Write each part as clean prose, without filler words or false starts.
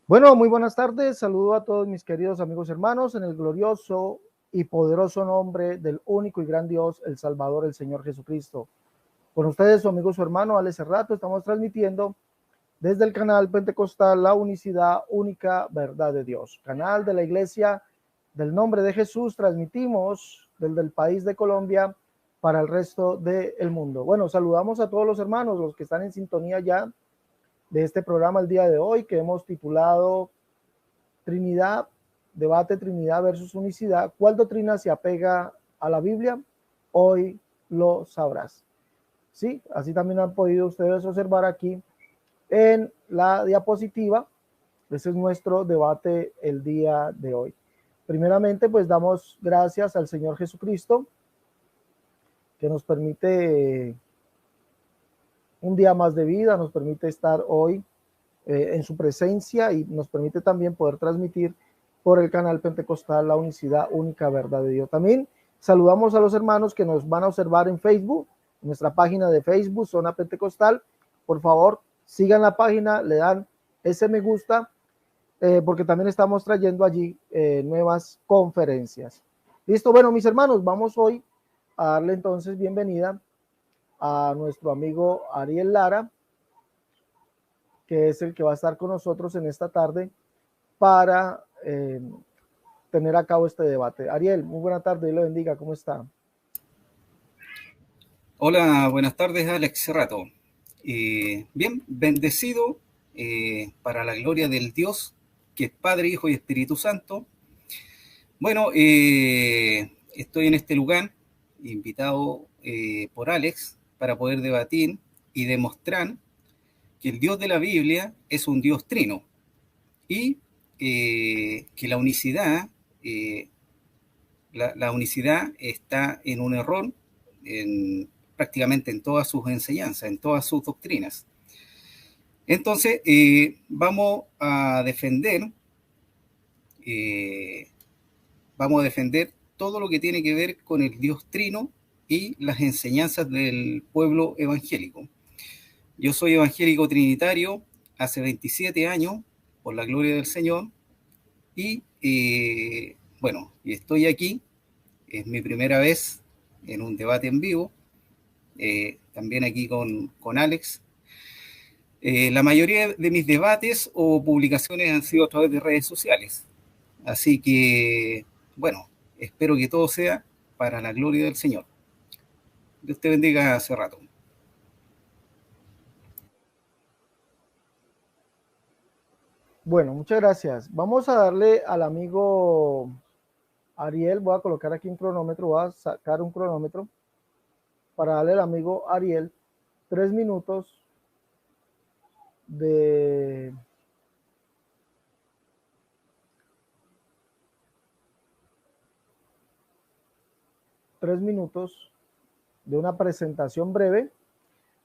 Bueno, muy buenas tardes. Saludo a todos mis queridos amigos hermanos en el glorioso y poderoso nombre del único y gran Dios, el Salvador, el Señor Jesucristo. Con ustedes, su amigo, su hermano, Ale Cerrato, estamos transmitiendo desde el canal Pentecostal La Unicidad Única Verdad de Dios, canal de la Iglesia del Nombre de Jesús. Transmitimos desde el país de Colombia para el resto del mundo. Bueno, saludamos a todos los hermanos, los que están en sintonía ya de este programa el día de hoy, que hemos titulado Trinidad, debate Trinidad versus unicidad. ¿Cuál doctrina se apega a la Biblia? Hoy lo sabrás. Sí, así también han podido ustedes observar aquí en la diapositiva. Ese es nuestro debate el día de hoy. Primeramente, pues damos gracias al Señor Jesucristo, que nos permite un día más de vida, nos permite estar hoy en su presencia y nos permite también poder transmitir por el canal Pentecostal La Unicidad Única Verdad de Dios. También saludamos a los hermanos que nos van a observar en Facebook, en nuestra página de Facebook, Zona Pentecostal. Por favor, sigan la página, le dan ese me gusta, porque también estamos trayendo allí nuevas conferencias. Listo, bueno, mis hermanos, vamos hoy a darle entonces bienvenida a nuestro amigo Ariel Lara, que es el que va a estar con nosotros en esta tarde para tener a cabo este debate. Ariel, muy buena tarde, Dios le bendiga, ¿cómo está? Hola, buenas tardes, Alex Cerrato. Bien, bendecido para la gloria del Dios, que es Padre, Hijo y Espíritu Santo. Bueno, estoy en este lugar, invitado por Alex, para poder debatir y demostrar que el Dios de la Biblia es un Dios trino y que la unicidad, la unicidad está en un error prácticamente en todas sus enseñanzas, en todas sus doctrinas. Entonces, eh, vamos a defender todo lo que tiene que ver con el Dios Trino y las enseñanzas del pueblo evangélico. Yo soy evangélico trinitario hace 27 años, por la gloria del Señor, y bueno, y estoy aquí, es mi primera vez en un debate en vivo, también aquí con Alex. La mayoría de mis debates o publicaciones han sido a través de redes sociales. Así que, bueno, espero que todo sea para la gloria del Señor. Dios te bendiga hace rato. Bueno, muchas gracias. Vamos a darle al amigo Ariel, voy a colocar aquí un cronómetro, voy a sacar un cronómetro para darle al amigo Ariel 3 minutos de 3 minutos de una presentación breve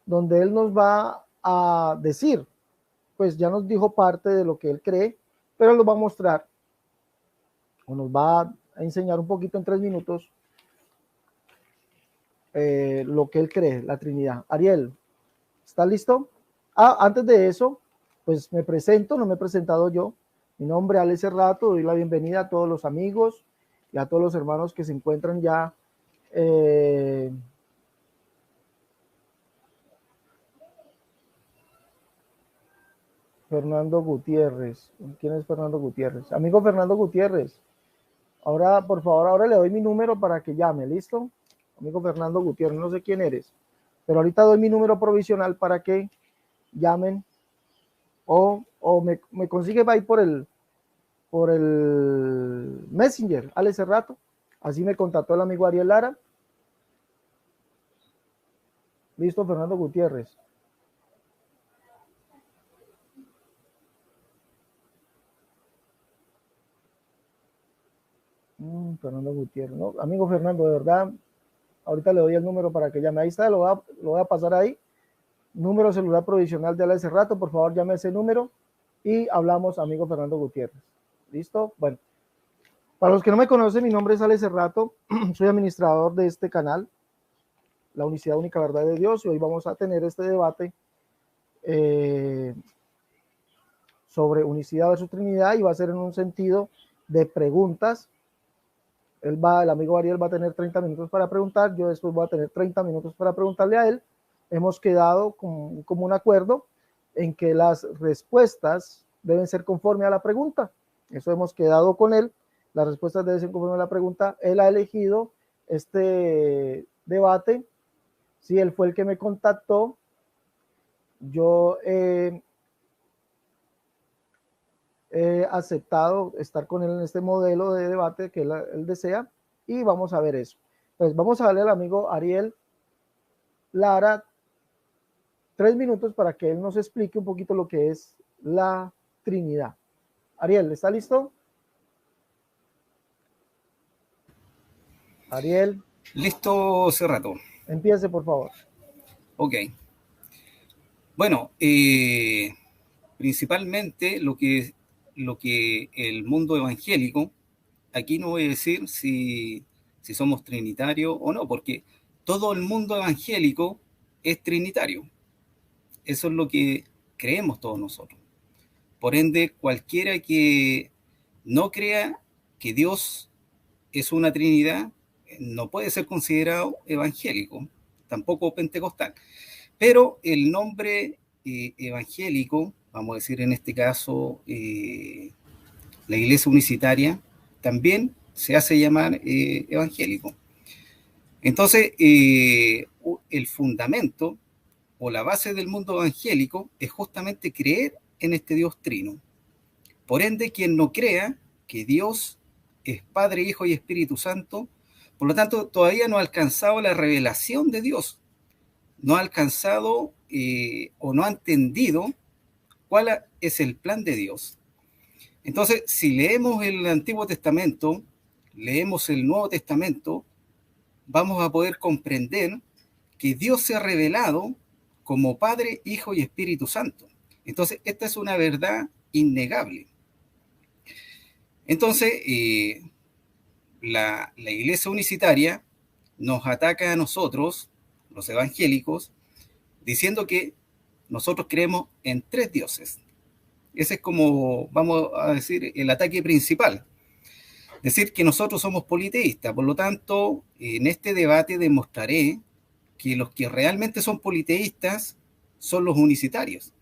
donde él nos va a decir, pues ya nos dijo parte de lo que él cree, pero nos va a mostrar o nos va a enseñar un poquito en 3 minutos lo que él cree, la Trinidad. Ariel, ¿está listo? Antes de eso, pues me presento, no me he presentado yo. Mi nombre es Alex Cerrato, doy la bienvenida a todos los amigos y a todos los hermanos que se encuentran ya Fernando Gutiérrez. ¿Quién es Fernando Gutiérrez? Amigo Fernando Gutiérrez. Ahora, por favor, ahora le doy mi número para que llame, ¿listo? Amigo Fernando Gutiérrez, no sé quién eres, pero ahorita doy mi número provisional para que llamen o me consigue ahí por el Messenger, Alex Cerrato. Así me contactó el amigo Ariel Lara. Listo, Fernando Gutiérrez. Fernando Gutiérrez, ¿no? Amigo Fernando, de verdad, ahorita le doy el número para que llame. Ahí está, lo voy a pasar ahí. Número celular provisional de Alex Cerrato, por favor, llame ese número y hablamos, amigo Fernando Gutiérrez. ¿Listo? Bueno, para los que no me conocen, mi nombre es Alex Cerrato, soy administrador de este canal, La Unicidad Única Verdad de Dios, y hoy vamos a tener este debate sobre unicidad versus Trinidad y va a ser en un sentido de preguntas. El amigo Ariel va a tener 30 minutos para preguntar, yo después voy a tener 30 minutos para preguntarle a él. Hemos quedado como un acuerdo en que las respuestas deben ser conforme a la pregunta. Eso hemos quedado con él. Las respuestas deben ser conforme a la pregunta. Él ha elegido este debate. Sí, él fue el que me contactó. Yo he aceptado estar con él en este modelo de debate que él desea y vamos a ver eso. Pues vamos a darle al amigo Ariel Lara 3 minutos para que él nos explique un poquito lo que es la Trinidad. Ariel, ¿está listo? Ariel. Listo, Cerrato. Empiece, por favor. Ok. Bueno, principalmente lo que el mundo evangélico, aquí no voy a decir si somos trinitarios o no, porque todo el mundo evangélico es trinitario. Eso es lo que creemos todos nosotros. Por ende, cualquiera que no crea que Dios es una Trinidad no puede ser considerado evangélico, tampoco pentecostal. Pero el nombre evangélico, vamos a decir en este caso la Iglesia Unicitaria, también se hace llamar evangélico. Entonces, el fundamento o la base del mundo evangélico es justamente creer en este Dios trino. Por ende, quien no crea que Dios es Padre, Hijo y Espíritu Santo, por lo tanto, todavía no ha alcanzado la revelación de Dios, no ha alcanzado o no ha entendido cuál es el plan de Dios. Entonces, si leemos el Antiguo Testamento, leemos el Nuevo Testamento, vamos a poder comprender que Dios se ha revelado como Padre, Hijo y Espíritu Santo. Entonces, esta es una verdad innegable. Entonces, la Iglesia Unicitaria nos ataca a nosotros, los evangélicos, diciendo que nosotros creemos en 3 dioses. Ese es como, vamos a decir, el ataque principal. Decir que nosotros somos politeístas. Por lo tanto, en este debate demostraré que los que realmente son politeístas son los unicitarios,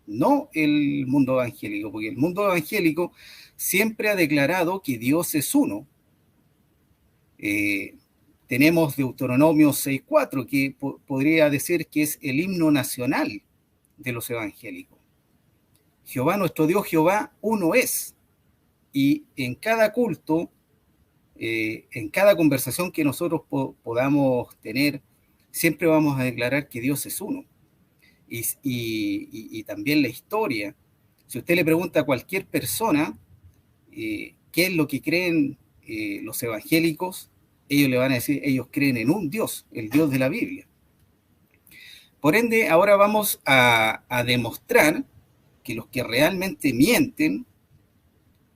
no el mundo evangélico, porque el mundo evangélico siempre ha declarado que Dios es uno. Tenemos Deuteronomio 6:4, que podría decir que es el himno nacional de los evangélicos. Jehová, nuestro Dios, Jehová, uno es. Y en cada culto, en cada conversación que nosotros podamos tener, siempre vamos a declarar que Dios es uno. Y también la historia. Si usted le pregunta a cualquier persona qué es lo que creen los evangélicos, ellos le van a decir, ellos creen en un Dios, el Dios de la Biblia. Por ende, ahora vamos a demostrar que los que realmente mienten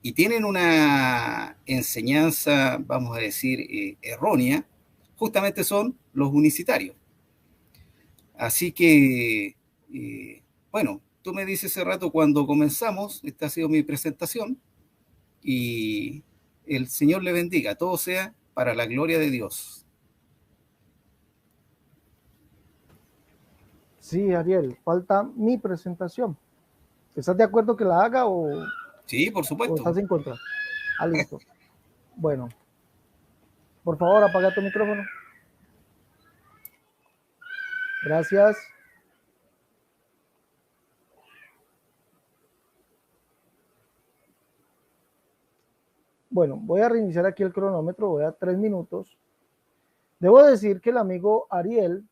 y tienen una enseñanza, vamos a decir, errónea, justamente son los unicitarios. Así que, bueno, tú me dices hace rato cuando comenzamos, esta ha sido mi presentación, y el Señor le bendiga, todo sea para la gloria de Dios. Sí, Ariel, falta mi presentación. ¿Estás de acuerdo que la haga o, Sí, por o supuesto. estás en contra? Ah, listo. Bueno, por favor, apaga tu micrófono. Gracias. Bueno, voy a reiniciar aquí el cronómetro, voy a 3 minutos. Debo decir que el amigo Ariel,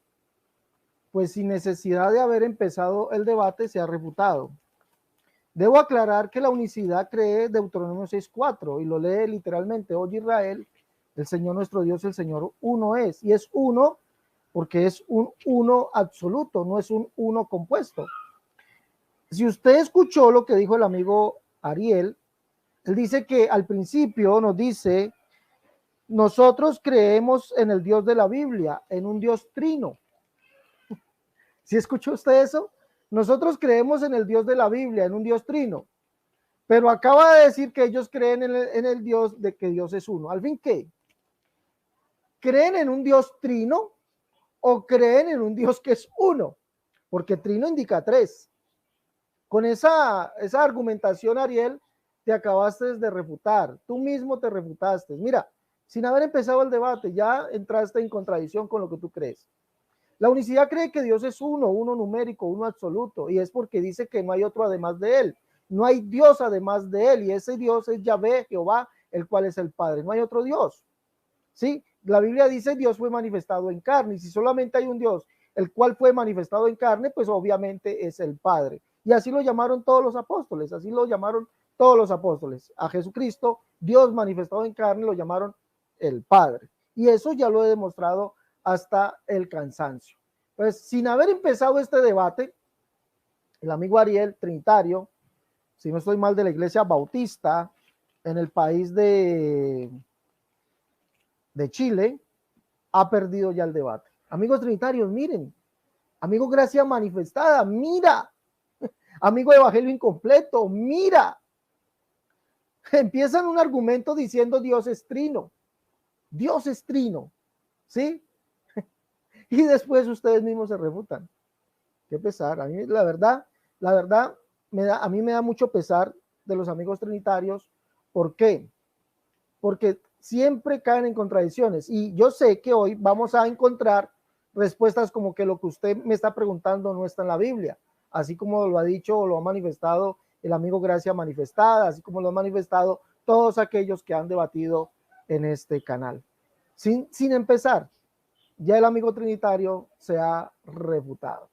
pues sin necesidad de haber empezado el debate, se ha refutado. Debo aclarar que la unicidad cree Deuteronomio 6:4 y lo lee literalmente: oye Israel, el Señor nuestro Dios, el Señor uno es. Y es uno porque es un uno absoluto, no es un uno compuesto. Si usted escuchó lo que dijo el amigo Ariel, él dice que al principio nos dice, nosotros creemos en el Dios de la Biblia, en un Dios trino. ¿Sí escuchó usted eso? Nosotros creemos en el Dios de la Biblia, en un Dios trino, pero acaba de decir que ellos creen en el Dios de que Dios es uno. ¿Al fin qué? ¿Creen en un Dios trino o creen en un Dios que es uno? Porque trino indica tres. Con esa argumentación, Ariel, te acabaste de refutar. Tú mismo te refutaste. Mira, sin haber empezado el debate, ya entraste en contradicción con lo que tú crees. La unicidad cree que Dios es uno, uno numérico, uno absoluto, y es porque dice que no hay otro además de él. No hay Dios además de él, y ese Dios es Yahvé, Jehová, el cual es el Padre. No hay otro Dios. ¿Sí? La Biblia dice Dios fue manifestado en carne, y si solamente hay un Dios, el cual fue manifestado en carne, pues obviamente es el Padre. Y así lo llamaron todos los apóstoles, así lo llamaron todos los apóstoles. A Jesucristo, Dios manifestado en carne, lo llamaron el Padre. Y eso ya lo he demostrado hasta el cansancio. Pues sin haber empezado este debate, el amigo Ariel, trinitario, si no estoy mal, de la iglesia bautista en el país de Chile, ha perdido ya el debate. Amigos trinitarios, miren, amigo gracia manifestada, mira, amigo evangelio incompleto, mira, empiezan un argumento diciendo Dios es trino, ¿sí? Y después ustedes mismos se refutan. Qué pesar, a mí la verdad, a mí me da mucho pesar de los amigos trinitarios. ¿Por qué? Porque siempre caen en contradicciones, y yo sé que hoy vamos a encontrar respuestas como que lo que usted me está preguntando no está en la Biblia, así como lo ha dicho o lo ha manifestado el amigo Gracia Manifestada, así como lo han manifestado todos aquellos que han debatido en este canal. Sin empezar, ya el amigo trinitario se ha refutado.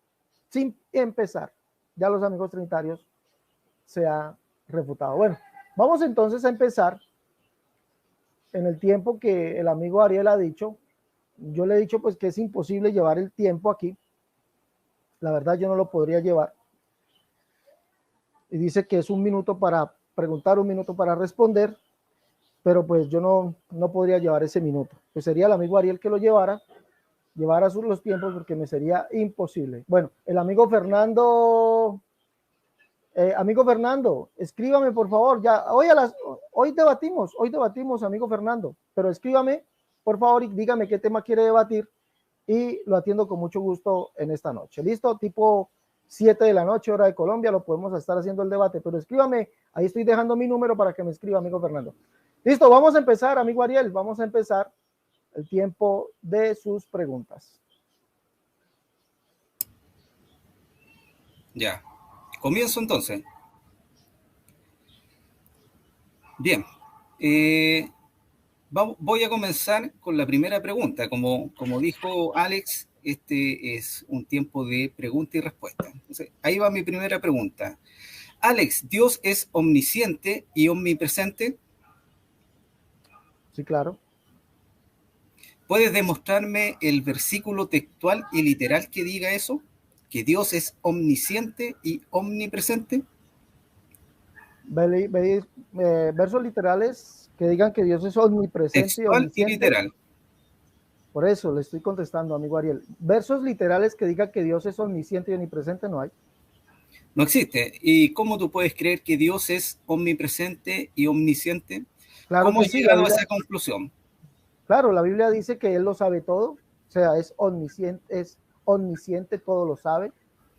Sin empezar, ya los amigos trinitarios se ha refutado. Bueno, vamos entonces a empezar en el tiempo que el amigo Ariel ha dicho. Yo le he dicho pues que es imposible llevar el tiempo aquí. La verdad yo no lo podría llevar. Y dice que es 1 minuto para preguntar, 1 minuto para responder, pero pues yo no podría llevar ese minuto. Pues sería el amigo Ariel que lo llevara los tiempos, porque me sería imposible. Bueno, el amigo Fernando, escríbame por favor. Ya hoy debatimos, amigo Fernando, pero escríbame por favor y dígame qué tema quiere debatir y lo atiendo con mucho gusto en esta noche. Listo, tipo 7 de la noche, hora de Colombia, lo podemos estar haciendo el debate, pero escríbame, ahí estoy dejando mi número para que me escriba, amigo Fernando. Listo, vamos a empezar, amigo Ariel, vamos a empezar el tiempo de sus preguntas. Ya, comienzo entonces. Bien, voy a comenzar con la primera pregunta. Como dijo Alex, este es un tiempo de pregunta y respuesta. Entonces, ahí va mi primera pregunta. Alex, ¿Dios es omnisciente y omnipresente? Sí, claro. ¿Puedes demostrarme el versículo textual y literal que diga eso? ¿Que Dios es omnisciente y omnipresente? Versos literales que digan que Dios es omnipresente Textual y omnisciente. Y literal. Por eso le estoy contestando, amigo Ariel. Versos literales que digan que Dios es omnisciente y omnipresente no hay. No existe. ¿Y cómo tú puedes creer que Dios es omnipresente y omnisciente? Claro ¿Cómo has sí, llegado a esa conclusión? Claro, la Biblia dice que Él lo sabe todo, o sea, es omnisciente, todo lo sabe.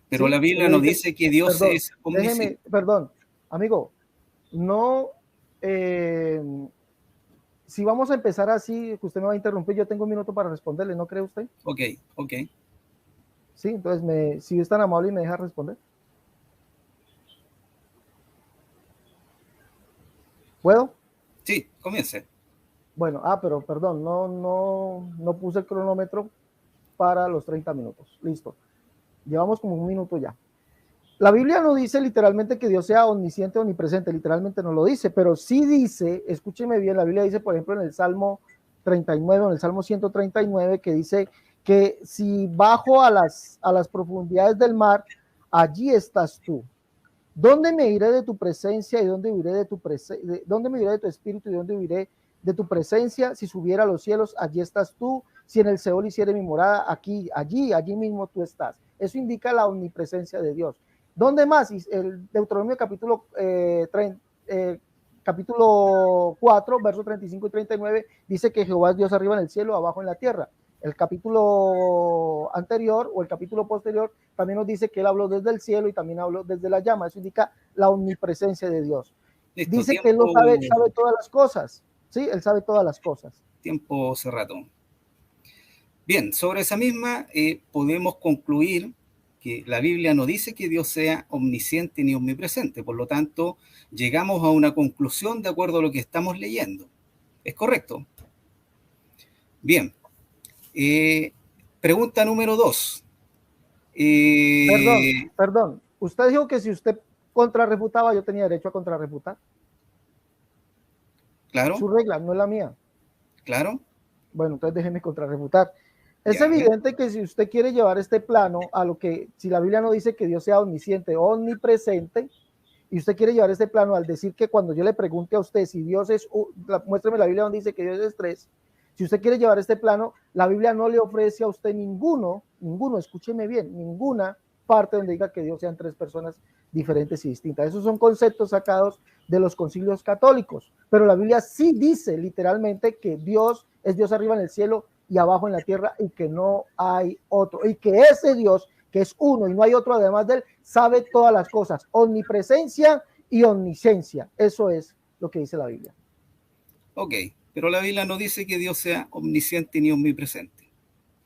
Pero ¿sí? la Biblia no dice que Dios es omnisciente. Perdón, amigo, no, si vamos a empezar así, que usted me va a interrumpir, yo tengo 1 minuto para responderle, ¿no cree usted? Ok. Sí, entonces, si es tan amable y me deja responder. ¿Puedo? Sí, comience. Bueno, pero perdón, no puse el cronómetro para los 30 minutos. Listo. Llevamos como 1 minuto ya. La Biblia no dice literalmente que Dios sea omnisciente o omnipresente, literalmente no lo dice, pero sí dice, escúcheme bien, la Biblia dice, por ejemplo, en el Salmo 39, en el Salmo 139, que dice que si bajo a las profundidades del mar, allí estás tú. ¿Dónde me iré de tu presencia y dónde huiré de dónde me iré de tu espíritu y dónde huiré de tu presencia? Si subiera a los cielos, allí estás tú. Si en el Seol hiciere mi morada, allí mismo tú estás. Eso indica la omnipresencia de Dios. ¿Dónde más? El Deuteronomio capítulo 4, versos 35 y 39, dice que Jehová es Dios arriba en el cielo, abajo en la tierra. El capítulo anterior o el capítulo posterior también nos dice que él habló desde el cielo y también habló desde la llama. Eso indica la omnipresencia de Dios. Listo, Dice que él lo sabe todas las cosas. Sí, él sabe todas las cosas. Tiempo cerrado. Bien, sobre esa misma podemos concluir que la Biblia no dice que Dios sea omnisciente ni omnipresente, por lo tanto, llegamos a una conclusión de acuerdo a lo que estamos leyendo. ¿Es correcto? Bien. Pregunta número 2. Perdón. Usted dijo que si usted contrarrefutaba, yo tenía derecho a contrarrefutar. Claro. Su regla, no es la mía. Claro. Bueno, entonces déjeme contrarrefutar. Es evidente que si usted quiere llevar este plano a lo que, si la Biblia no dice que Dios sea omnisciente, omnipresente, y usted quiere llevar este plano al decir que cuando yo le pregunte a usted si Dios es, muéstrame la Biblia donde dice que Dios es tres, si usted quiere llevar este plano, la Biblia no le ofrece a usted ninguno, escúcheme bien, ninguna parte donde diga que Dios sean tres personas diferentes y distintas. Esos son conceptos sacados de los concilios católicos, pero la Biblia sí dice literalmente que Dios es Dios arriba en el cielo y abajo en la tierra y que no hay otro, y que ese Dios, que es uno y no hay otro además de él, sabe todas las cosas, omnipresencia y omnisciencia. Eso es lo que dice la Biblia. Ok, pero la Biblia no dice que Dios sea omnisciente ni omnipresente.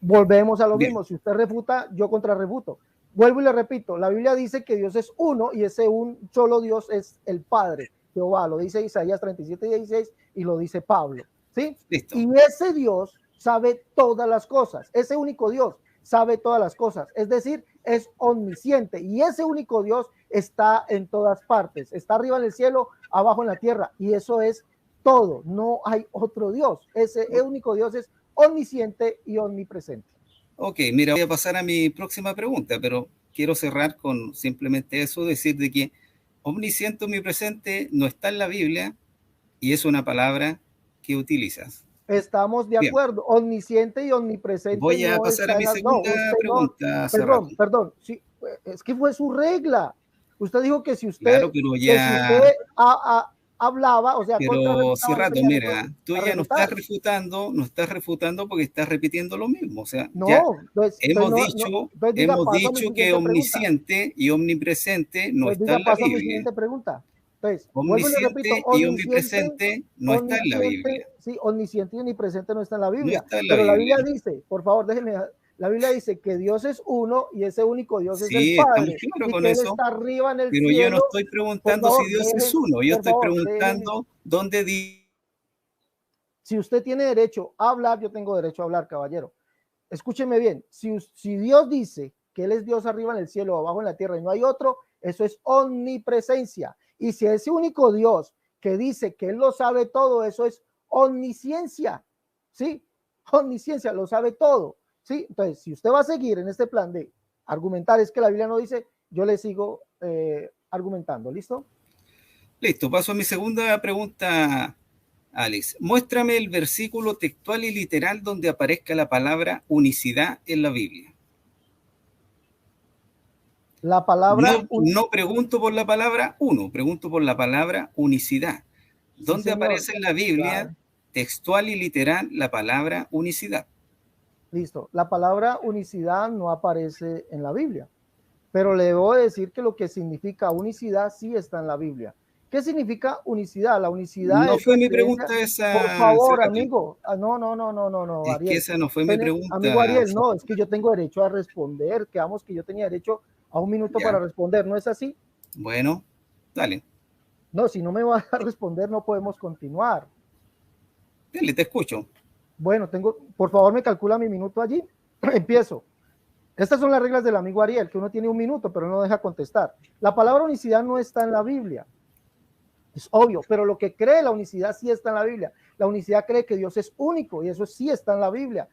Volvemos a lo mismo, si usted refuta, yo contrarrefuto. Vuelvo y le repito, la Biblia dice que Dios es uno y ese un solo Dios es el Padre, Jehová, lo dice Isaías 37:16 y lo dice Pablo, ¿sí? Listo. Y ese Dios sabe todas las cosas, ese único Dios sabe todas las cosas, es decir, es omnisciente y ese único Dios está en todas partes, está arriba en el cielo, abajo en la tierra y eso es todo, no hay otro Dios, ese único Dios es omnisciente y omnipresente. Ok, mira, voy a pasar a mi próxima pregunta, pero quiero cerrar con simplemente eso, decir de que omnisciente, omnipresente no está en la Biblia y es una palabra que utilizas. Estamos de acuerdo, omnisciente y omnipresente. Voy a pasar a mi segunda pregunta. Perdón, sí, es que fue su regla. Usted dijo que si usted, claro, pero ya... hablaba, o sea, pero Cerrato, mira, tú ya no estás refutando porque estás repitiendo lo mismo. O sea, no, ya pues, hemos dicho que omnisciente y omnipresente no está en la Biblia. Mi siguiente pregunta. Entonces, omnisciente y omnipresente no está en la Biblia. Sí, omnisciente y omnipresente no está en la Biblia. No está en la pero Biblia. La Biblia dice, por favor, déjenme. La Biblia dice que Dios es uno y ese único Dios es el Padre. Claro y con que eso, Él está arriba en el pero cielo. Yo no estoy preguntando si Dios es uno, yo estoy preguntando dónde dice. Si usted tiene derecho a hablar, yo tengo derecho a hablar, caballero. Escúcheme bien, si Dios dice que Él es Dios arriba en el cielo, abajo en la tierra y no hay otro, eso es omnipresencia. Y si ese único Dios que dice que Él lo sabe todo, eso es omnisciencia, ¿sí? Omnisciencia, lo sabe todo. ¿Sí? Entonces, si usted va a seguir en este plan de argumentar, es que la Biblia no dice, yo le sigo argumentando. ¿Listo? Listo, paso a mi segunda pregunta, Alex. Muéstrame el versículo textual y literal donde aparezca la palabra unicidad en la Biblia. La palabra... No pregunto por la palabra uno, pregunto por la palabra unicidad. ¿Dónde aparece en la Biblia textual y literal la palabra unicidad? Listo. La palabra unicidad no aparece en la Biblia, pero le debo decir que lo que significa unicidad sí está en la Biblia. ¿Qué significa unicidad? La unicidad no fue mi pregunta esa. Por favor, amigo. No, es Ariel. Que esa no fue mi pregunta. Amigo Ariel, no, es que yo tengo derecho a responder. Quedamos que yo tenía derecho a un minuto para responder, ¿no es así? Bueno, dale. No, si no me vas a responder, no podemos continuar. Dale, te escucho. Bueno, por favor, me calcula mi minuto allí. Empiezo. Estas son las reglas del amigo Ariel, que uno tiene un minuto, pero no deja contestar. La palabra unicidad no está en la Biblia. Es obvio, pero lo que cree la unicidad sí está en la Biblia. La unicidad cree que Dios es único y eso sí está en la Biblia.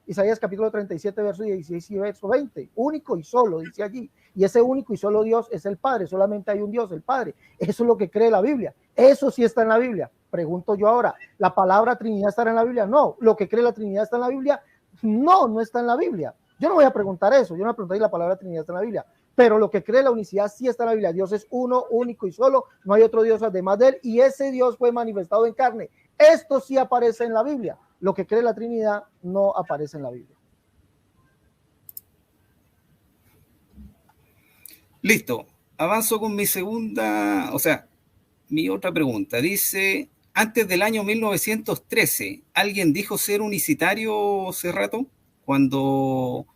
Isaías capítulo 37, verso 16 y verso 20. Único y solo, dice allí. Y ese único y solo Dios es el Padre. Solamente hay un Dios, el Padre. Eso es lo que cree la Biblia. Eso sí está en la Biblia. Pregunto yo ahora, ¿la palabra Trinidad estará en la Biblia? No. ¿Lo que cree la Trinidad está en la Biblia? No, no está en la Biblia. Yo no voy a preguntar eso, yo no voy a preguntar si la palabra Trinidad está en la Biblia, pero lo que cree la unicidad sí está en la Biblia. Dios es uno, único y solo, no hay otro Dios además de él, y ese Dios fue manifestado en carne. Esto sí aparece en la Biblia. Lo que cree la Trinidad no aparece en la Biblia. Listo. Avanzo con mi segunda, o sea, mi otra pregunta. Dice, antes del año 1913, ¿alguien dijo ser unicitario hace rato? Cuando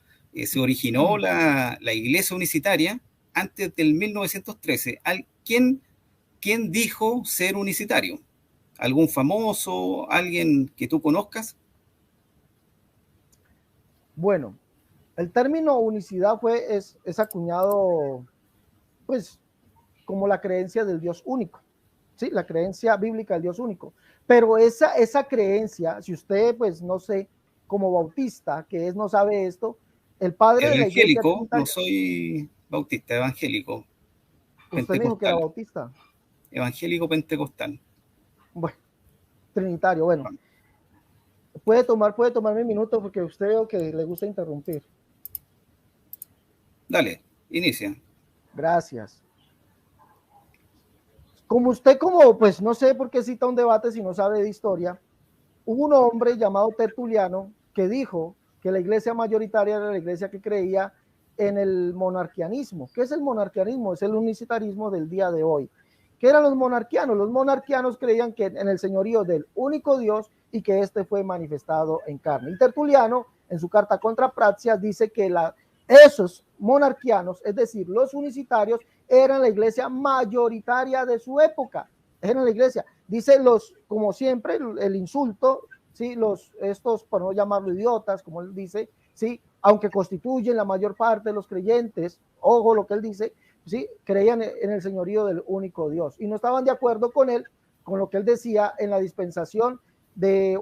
se originó la iglesia unicitaria, antes del 1913, ¿quién dijo ser unicitario? ¿Algún famoso? ¿Alguien que tú conozcas? Bueno, el término unicidad es acuñado, pues, como la creencia del Dios único, ¿sí? La creencia bíblica del Dios único. Pero esa creencia, si usted, pues, no sé, como bautista, que es, no sabe esto, el padre de la iglesia Evangélico, no trinitaria, soy bautista, evangélico, usted me dijo que era pentecostal, bautista, evangélico pentecostal. bueno, trinitario, bueno, puede tomarme un minuto porque usted veo que le gusta interrumpir. Dale, inicia. Gracias. Como usted, como, pues, no sé por qué cita un debate si no sabe de historia, hubo un hombre llamado Tertuliano que dijo que la iglesia mayoritaria era la iglesia que creía en el monarquianismo. ¿Qué es el monarquianismo? Es el unicitarismo del día de hoy. ¿Qué eran los monarquianos? Los monarquianos creían que en el señorío del único Dios y que este fue manifestado en carne. Y Tertuliano, en su carta contra Praxia, dice que esos monarquianos, es decir, los unicitarios, eran la iglesia mayoritaria de su época. Eran la iglesia. Dice como siempre, el insulto, ¿sí? Estos, para no llamarlo idiotas, como él dice, ¿sí? Aunque constituyen la mayor parte de los creyentes, ojo lo que él dice, ¿sí? Creían en el señorío del único Dios y no estaban de acuerdo con él, con lo que él decía en la dispensación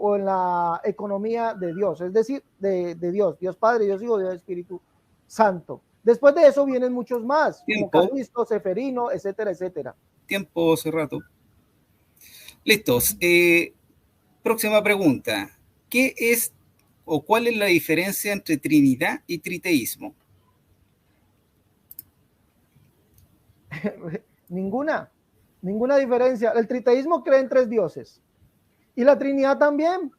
o en la economía de Dios, es decir, de Dios, Dios Padre, Dios Hijo, Dios Espíritu Santo. Después de eso vienen muchos más, como Tiempo, Calvisto, Seferino, etcétera, etcétera. tiempo hace rato. Listos. Próxima pregunta. ¿Qué es o cuál es la diferencia entre Trinidad y triteísmo? Ninguna diferencia. El triteísmo cree en tres dioses y la Trinidad también.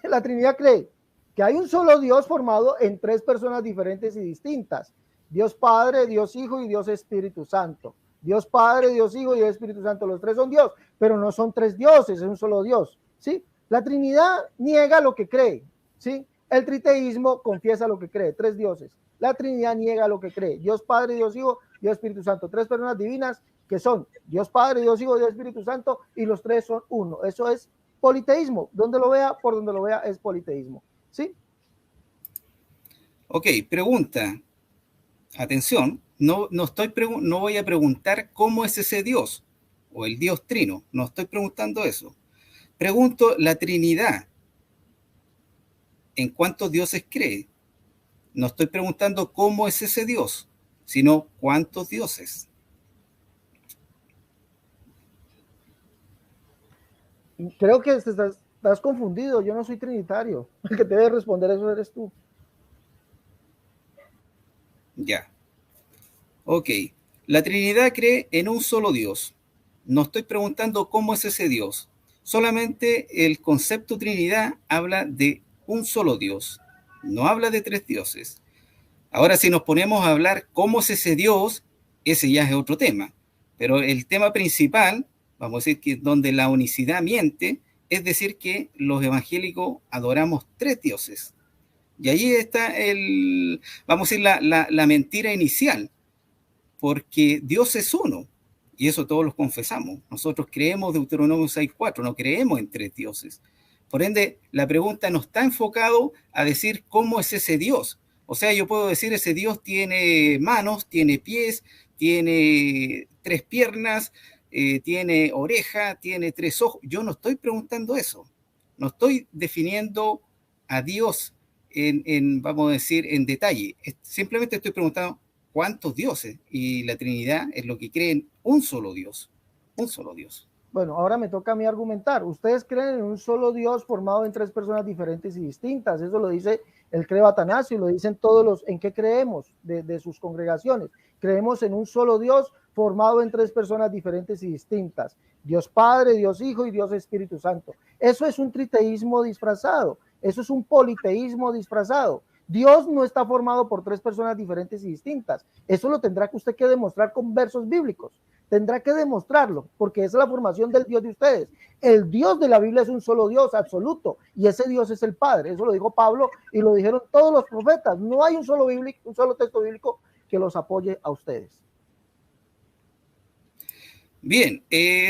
La Trinidad cree que hay un solo Dios formado en tres personas diferentes y distintas. Dios Padre, Dios Hijo y Dios Espíritu Santo. Dios Padre, Dios Hijo y Dios Espíritu Santo. Los tres son Dios, pero no son tres dioses, es un solo Dios. ¿Sí? La Trinidad niega lo que cree. ¿Sí? El triteísmo confiesa lo que cree, tres dioses. La Trinidad niega lo que cree. Dios Padre, Dios Hijo, Dios Espíritu Santo. Tres personas divinas que son Dios Padre, Dios Hijo, Dios Espíritu Santo y los tres son uno. Eso es politeísmo. Donde lo vea, por donde lo vea, es politeísmo. ¿Sí? Ok, pregunta. Atención, no voy a preguntar cómo es ese Dios o el Dios Trino. No estoy preguntando eso. Pregunto la Trinidad. ¿En cuántos dioses cree? No estoy preguntando cómo es ese Dios, sino cuántos dioses. Creo que estás confundido. Yo no soy trinitario. El que te debe responder eso eres tú. Ya. Ok. La Trinidad cree en un solo Dios. No estoy preguntando cómo es ese Dios. Solamente el concepto Trinidad habla de un solo Dios. No habla de tres dioses. Ahora, si nos ponemos a hablar cómo es ese Dios, ese ya es otro tema. Pero el tema principal, vamos a decir que donde la unicidad miente, es decir que los evangélicos adoramos tres dioses. Y ahí está vamos a decir, la mentira inicial, porque Dios es uno, y eso todos los confesamos. Nosotros creemos Deuteronomio 6:4, no creemos en tres dioses. Por ende, la pregunta no está enfocado a decir cómo es ese Dios. O sea, yo puedo decir ese Dios tiene manos, tiene pies, tiene tres piernas, tiene oreja, tiene tres ojos. Yo no estoy preguntando eso. No estoy definiendo a Dios vamos a decir, en detalle. Simplemente estoy preguntando cuántos dioses, y la Trinidad es lo que creen un solo Dios, un solo Dios. Bueno, ahora me toca a mí argumentar. Ustedes creen en un solo Dios formado en tres personas diferentes y distintas. Eso lo dice el credo atanasio, lo dicen todos los en qué creemos de sus congregaciones. Creemos en un solo Dios formado en tres personas diferentes y distintas. Dios Padre, Dios Hijo y Dios Espíritu Santo. Eso es un triteísmo disfrazado. Eso es un politeísmo disfrazado. Dios no está formado por tres personas diferentes y distintas. Eso lo tendrá que usted que demostrar con versos bíblicos. Tendrá que demostrarlo, porque esa es la formación del Dios de ustedes. El Dios de la Biblia es un solo Dios absoluto, y ese Dios es el Padre. Eso lo dijo Pablo y lo dijeron todos los profetas. No hay un solo texto bíblico que los apoye a ustedes. Bien,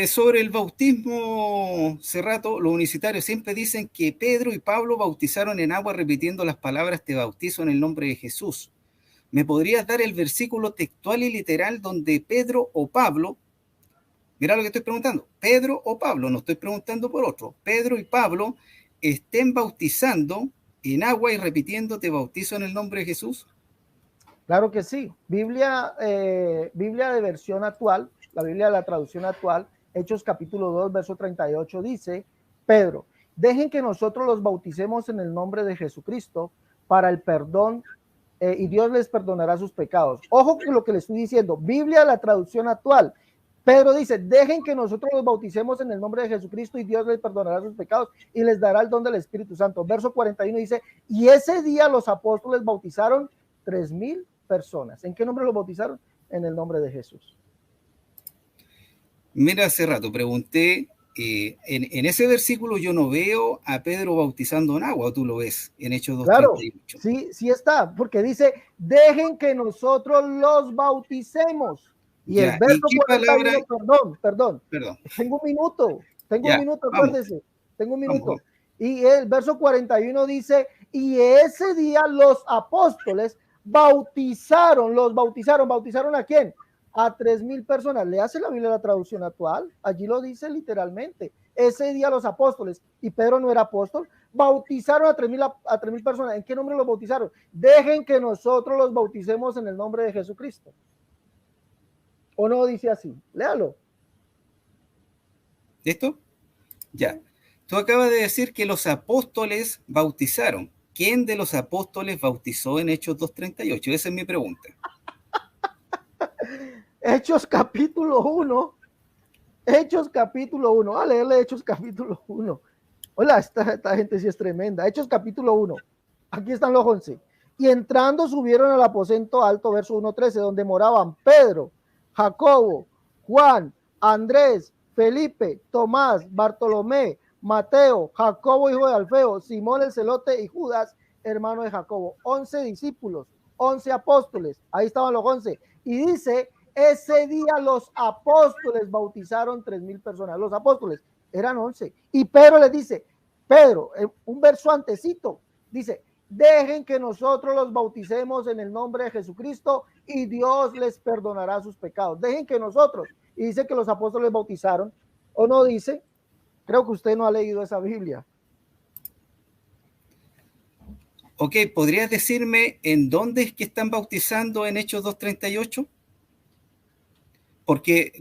sobre el bautismo, Cerrato, los unicitarios siempre dicen que Pedro y Pablo bautizaron en agua repitiendo las palabras te bautizo en el nombre de Jesús. ¿Me podrías dar el versículo textual y literal donde Pedro o Pablo, mira lo que estoy preguntando, Pedro o Pablo, no estoy preguntando por otro, Pedro y Pablo estén bautizando en agua y repitiendo te bautizo en el nombre de Jesús? Claro que sí. Biblia de versión actual, la Biblia de la traducción actual, Hechos capítulo 2, verso 38, dice, Pedro, dejen que nosotros los bauticemos en el nombre de Jesucristo para el perdón y Dios les perdonará sus pecados. Ojo con lo que le estoy diciendo, Biblia de la traducción actual. Pedro dice, dejen que nosotros los bauticemos en el nombre de Jesucristo y Dios les perdonará sus pecados y les dará el don del Espíritu Santo. Verso 41 dice, y ese día los apóstoles bautizaron 3,000 personas. ¿En qué nombre los bautizaron? En el nombre de Jesús. Mira, hace rato pregunté, en ese versículo yo no veo a Pedro bautizando en agua, ¿o tú lo ves en Hechos 2:38? Claro, sí está, porque dice, dejen que nosotros los bauticemos. Y ya, el verso 41, perdón, tengo un minuto, acuérdese, tengo un minuto. Vamos. Y el verso 41 dice, y ese día los apóstoles ¿bautizaron a quién? A 3,000 personas. Le hace la Biblia la traducción actual, allí lo dice literalmente. Ese día los apóstoles, y Pedro no era apóstol, bautizaron a 3,000 personas. ¿En qué nombre los bautizaron? Dejen que nosotros los bauticemos en el nombre de Jesucristo. ¿O no dice así? Léalo. ¿Listo? Ya. Tú acabas de decir que los apóstoles bautizaron. ¿Quién de los apóstoles bautizó en Hechos 2:38? Esa es mi pregunta. Hechos capítulo 1. Hechos capítulo 1. A leerle Hechos capítulo 1. Hola, esta gente sí es tremenda. Hechos capítulo 1. Aquí están los 11. Y entrando subieron al aposento alto, verso 1:13, donde moraban Pedro, Jacobo, Juan, Andrés, Felipe, Tomás, Bartolomé, Mateo, Jacobo hijo de Alfeo, Simón el celote y Judas, hermano de Jacobo. 11 discípulos, 11 apóstoles. Ahí estaban los 11. Y dice, ese día los apóstoles bautizaron 3,000 personas. Los apóstoles eran 11. Y Pedro les dice, Pedro, un verso antecito, dice, dejen que nosotros los bauticemos en el nombre de Jesucristo y Dios les perdonará sus pecados. Dejen que nosotros. Y dice que los apóstoles bautizaron, ¿o no dice? Creo que usted no ha leído esa Biblia. Ok, ¿podrías decirme en dónde es que están bautizando en Hechos 2:38? Porque,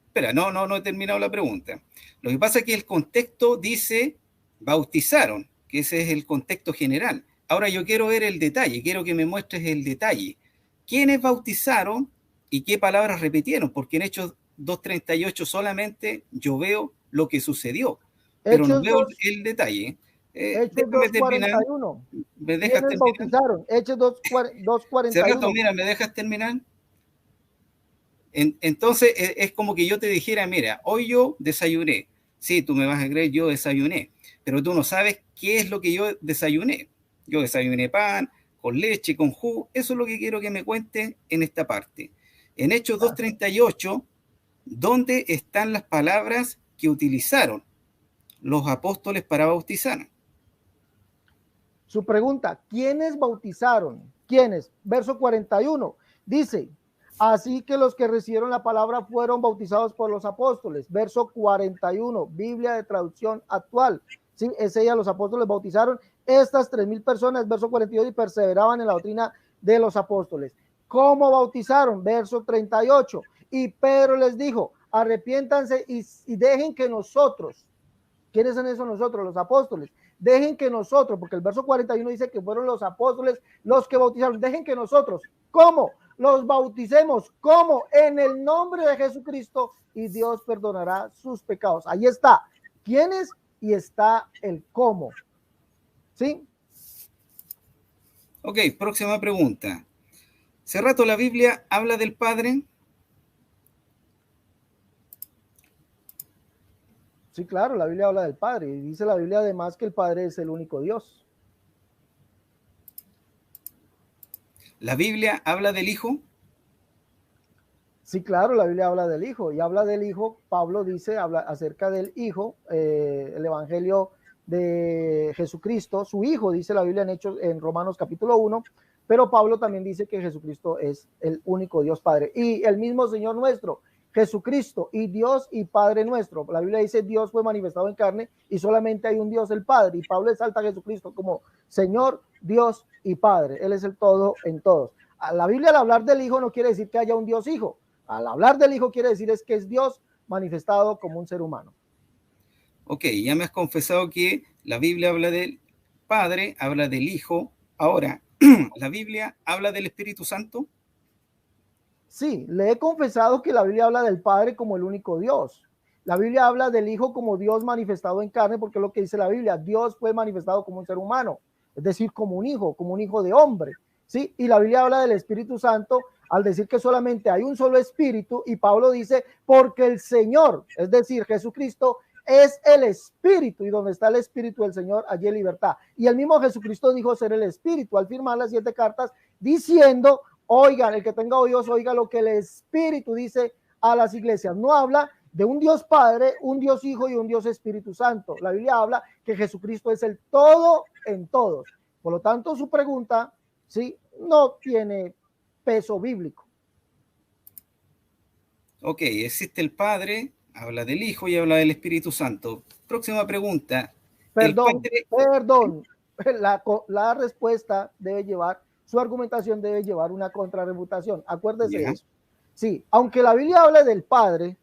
espera, no he terminado la pregunta. Lo que pasa es que el contexto dice bautizaron, que ese es el contexto general. Ahora yo quiero ver el detalle, quiero que me muestres el detalle. ¿Quiénes bautizaron y qué palabras repitieron? Porque en Hechos 2:38 solamente yo veo lo que sucedió, pero no veo el detalle. Hechos 2:41. ¿Me dejas terminar? Bautizaron? Hechos 2:41. Cerrato, mira, ¿me dejas terminar? Entonces es como que yo te dijera, mira, hoy yo desayuné. Sí, tú me vas a creer, yo desayuné, pero tú no sabes qué es lo que yo desayuné. Yo desayuné pan, con leche, con jugo. Eso es lo que quiero que me cuentes en esta parte. En Hechos 2:38, ¿dónde están las palabras que utilizaron los apóstoles para bautizar? Su pregunta, ¿quiénes bautizaron? ¿Quiénes? Verso 41, dice, así que los que recibieron la palabra fueron bautizados por los apóstoles. Verso 41, Biblia de traducción actual. Sí, ese día los apóstoles bautizaron estas 3,000 personas, verso 42, y perseveraban en la doctrina de los apóstoles. ¿Cómo bautizaron? Verso 38, y Pedro les dijo, arrepiéntanse y dejen que nosotros, ¿quiénes son esos nosotros? Los apóstoles. dejen que nosotros, porque el verso 41 dice que fueron los apóstoles los que bautizaron, dejen que nosotros, ¿cómo? Los bauticemos, ¿cómo? En el nombre de Jesucristo y Dios perdonará sus pecados. Ahí está, ¿quiénes? Y está el cómo. ¿Sí? Ok, próxima pregunta. Hace rato la Biblia habla del Padre. Sí, claro, la Biblia habla del Padre y dice la Biblia además que el Padre es el único Dios. ¿La Biblia habla del Hijo? Sí, claro, la Biblia habla del Hijo y habla del Hijo. Pablo dice, habla acerca del Hijo, el Evangelio de Jesucristo, su Hijo, dice la Biblia en Hechos, en Romanos capítulo 1, pero Pablo también dice que Jesucristo es el único Dios Padre y el mismo Señor nuestro, Jesucristo y Dios y Padre nuestro. La Biblia dice Dios fue manifestado en carne y solamente hay un Dios, el Padre, y Pablo exalta a Jesucristo como Señor, Dios y Padre. Él es el todo en todos. La Biblia al hablar del Hijo no quiere decir que haya un Dios Hijo. Al hablar del Hijo quiere decir es que es Dios manifestado como un ser humano. Ok, ya me has confesado que la Biblia habla del Padre, habla del Hijo. Ahora, ¿la Biblia habla del Espíritu Santo? Sí, le he confesado que la Biblia habla del Padre como el único Dios. La Biblia habla del Hijo como Dios manifestado en carne, porque es lo que dice la Biblia. Dios fue manifestado como un ser humano, es decir, como un hijo de hombre. ¿Sí? Y la Biblia habla del Espíritu Santo al decir que solamente hay un solo Espíritu, y Pablo dice, porque el Señor, es decir, Jesucristo, es el Espíritu, y donde está el Espíritu del Señor, allí hay libertad. Y el mismo Jesucristo dijo ser el Espíritu al firmar las 7 cartas, diciendo, oigan, el que tenga oídos, oiga lo que el Espíritu dice a las iglesias. No habla de un Dios Padre, un Dios Hijo y un Dios Espíritu Santo. La Biblia habla que Jesucristo es el todo en todos. Por lo tanto, su pregunta, ¿sí?, no tiene peso bíblico. Ok, existe el Padre, habla del Hijo y habla del Espíritu Santo. Próxima pregunta. El Perdón, Padre... perdón. La respuesta debe llevar, su argumentación debe llevar una contrarrefutación. Acuérdese de Ya. eso. Sí, aunque la Biblia habla del Padre,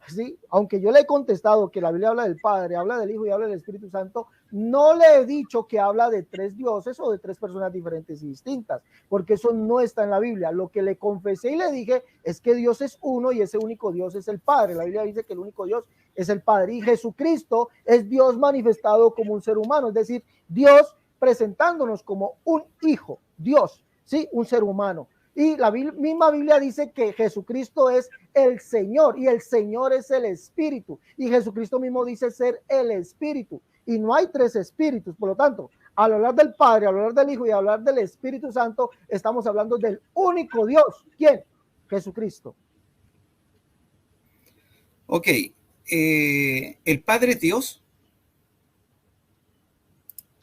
sí, aunque yo le he contestado que la Biblia habla del Padre, habla del Hijo y habla del Espíritu Santo, no le he dicho que habla de 3 dioses o de 3 personas diferentes y distintas, porque eso no está en la Biblia. Lo que le confesé y le dije es que Dios es uno y ese único Dios es el Padre. La Biblia dice que el único Dios es el Padre y Jesucristo es Dios manifestado como un ser humano, es decir, Dios presentándonos como un hijo, Dios, sí, un ser humano. Y la misma Biblia dice que Jesucristo es el Señor y el Señor es el Espíritu. Y Jesucristo mismo dice ser el Espíritu. Y no hay 3 espíritus. Por lo tanto, al hablar del Padre, al hablar del Hijo y al hablar del Espíritu Santo, estamos hablando del único Dios. ¿Quién? Jesucristo. Ok, ¿el Padre es Dios?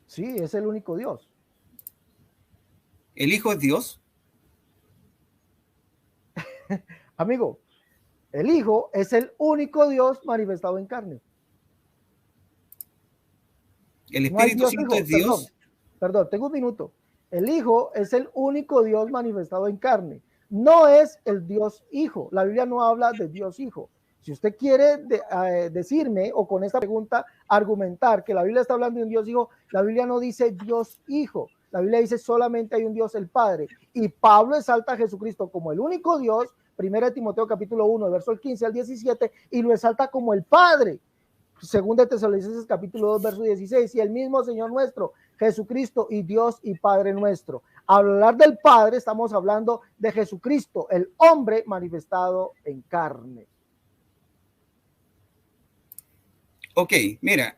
Sí, es el único Dios. ¿El Hijo es Dios? Amigo, el Hijo es el único Dios manifestado en carne. ¿El No hay Espíritu Dios Santo Hijo, es Dios? perdón, tengo un minuto. El Hijo es el único Dios manifestado en carne. No es el Dios Hijo. La Biblia no habla de Dios Hijo. Si usted quiere decirme o con esta pregunta argumentar que la Biblia está hablando de un Dios Hijo, la Biblia no dice Dios Hijo. La Biblia dice solamente hay un Dios, el Padre. Y Pablo exalta a Jesucristo como el único Dios, 1 Timoteo capítulo 1, verso 15 al 17, y lo exalta como el Padre. Según de Tesalonicenses capítulo 2, verso 16, y el mismo Señor nuestro, Jesucristo y Dios y Padre nuestro. Al hablar del Padre, estamos hablando de Jesucristo, el hombre manifestado en carne. Ok, mira,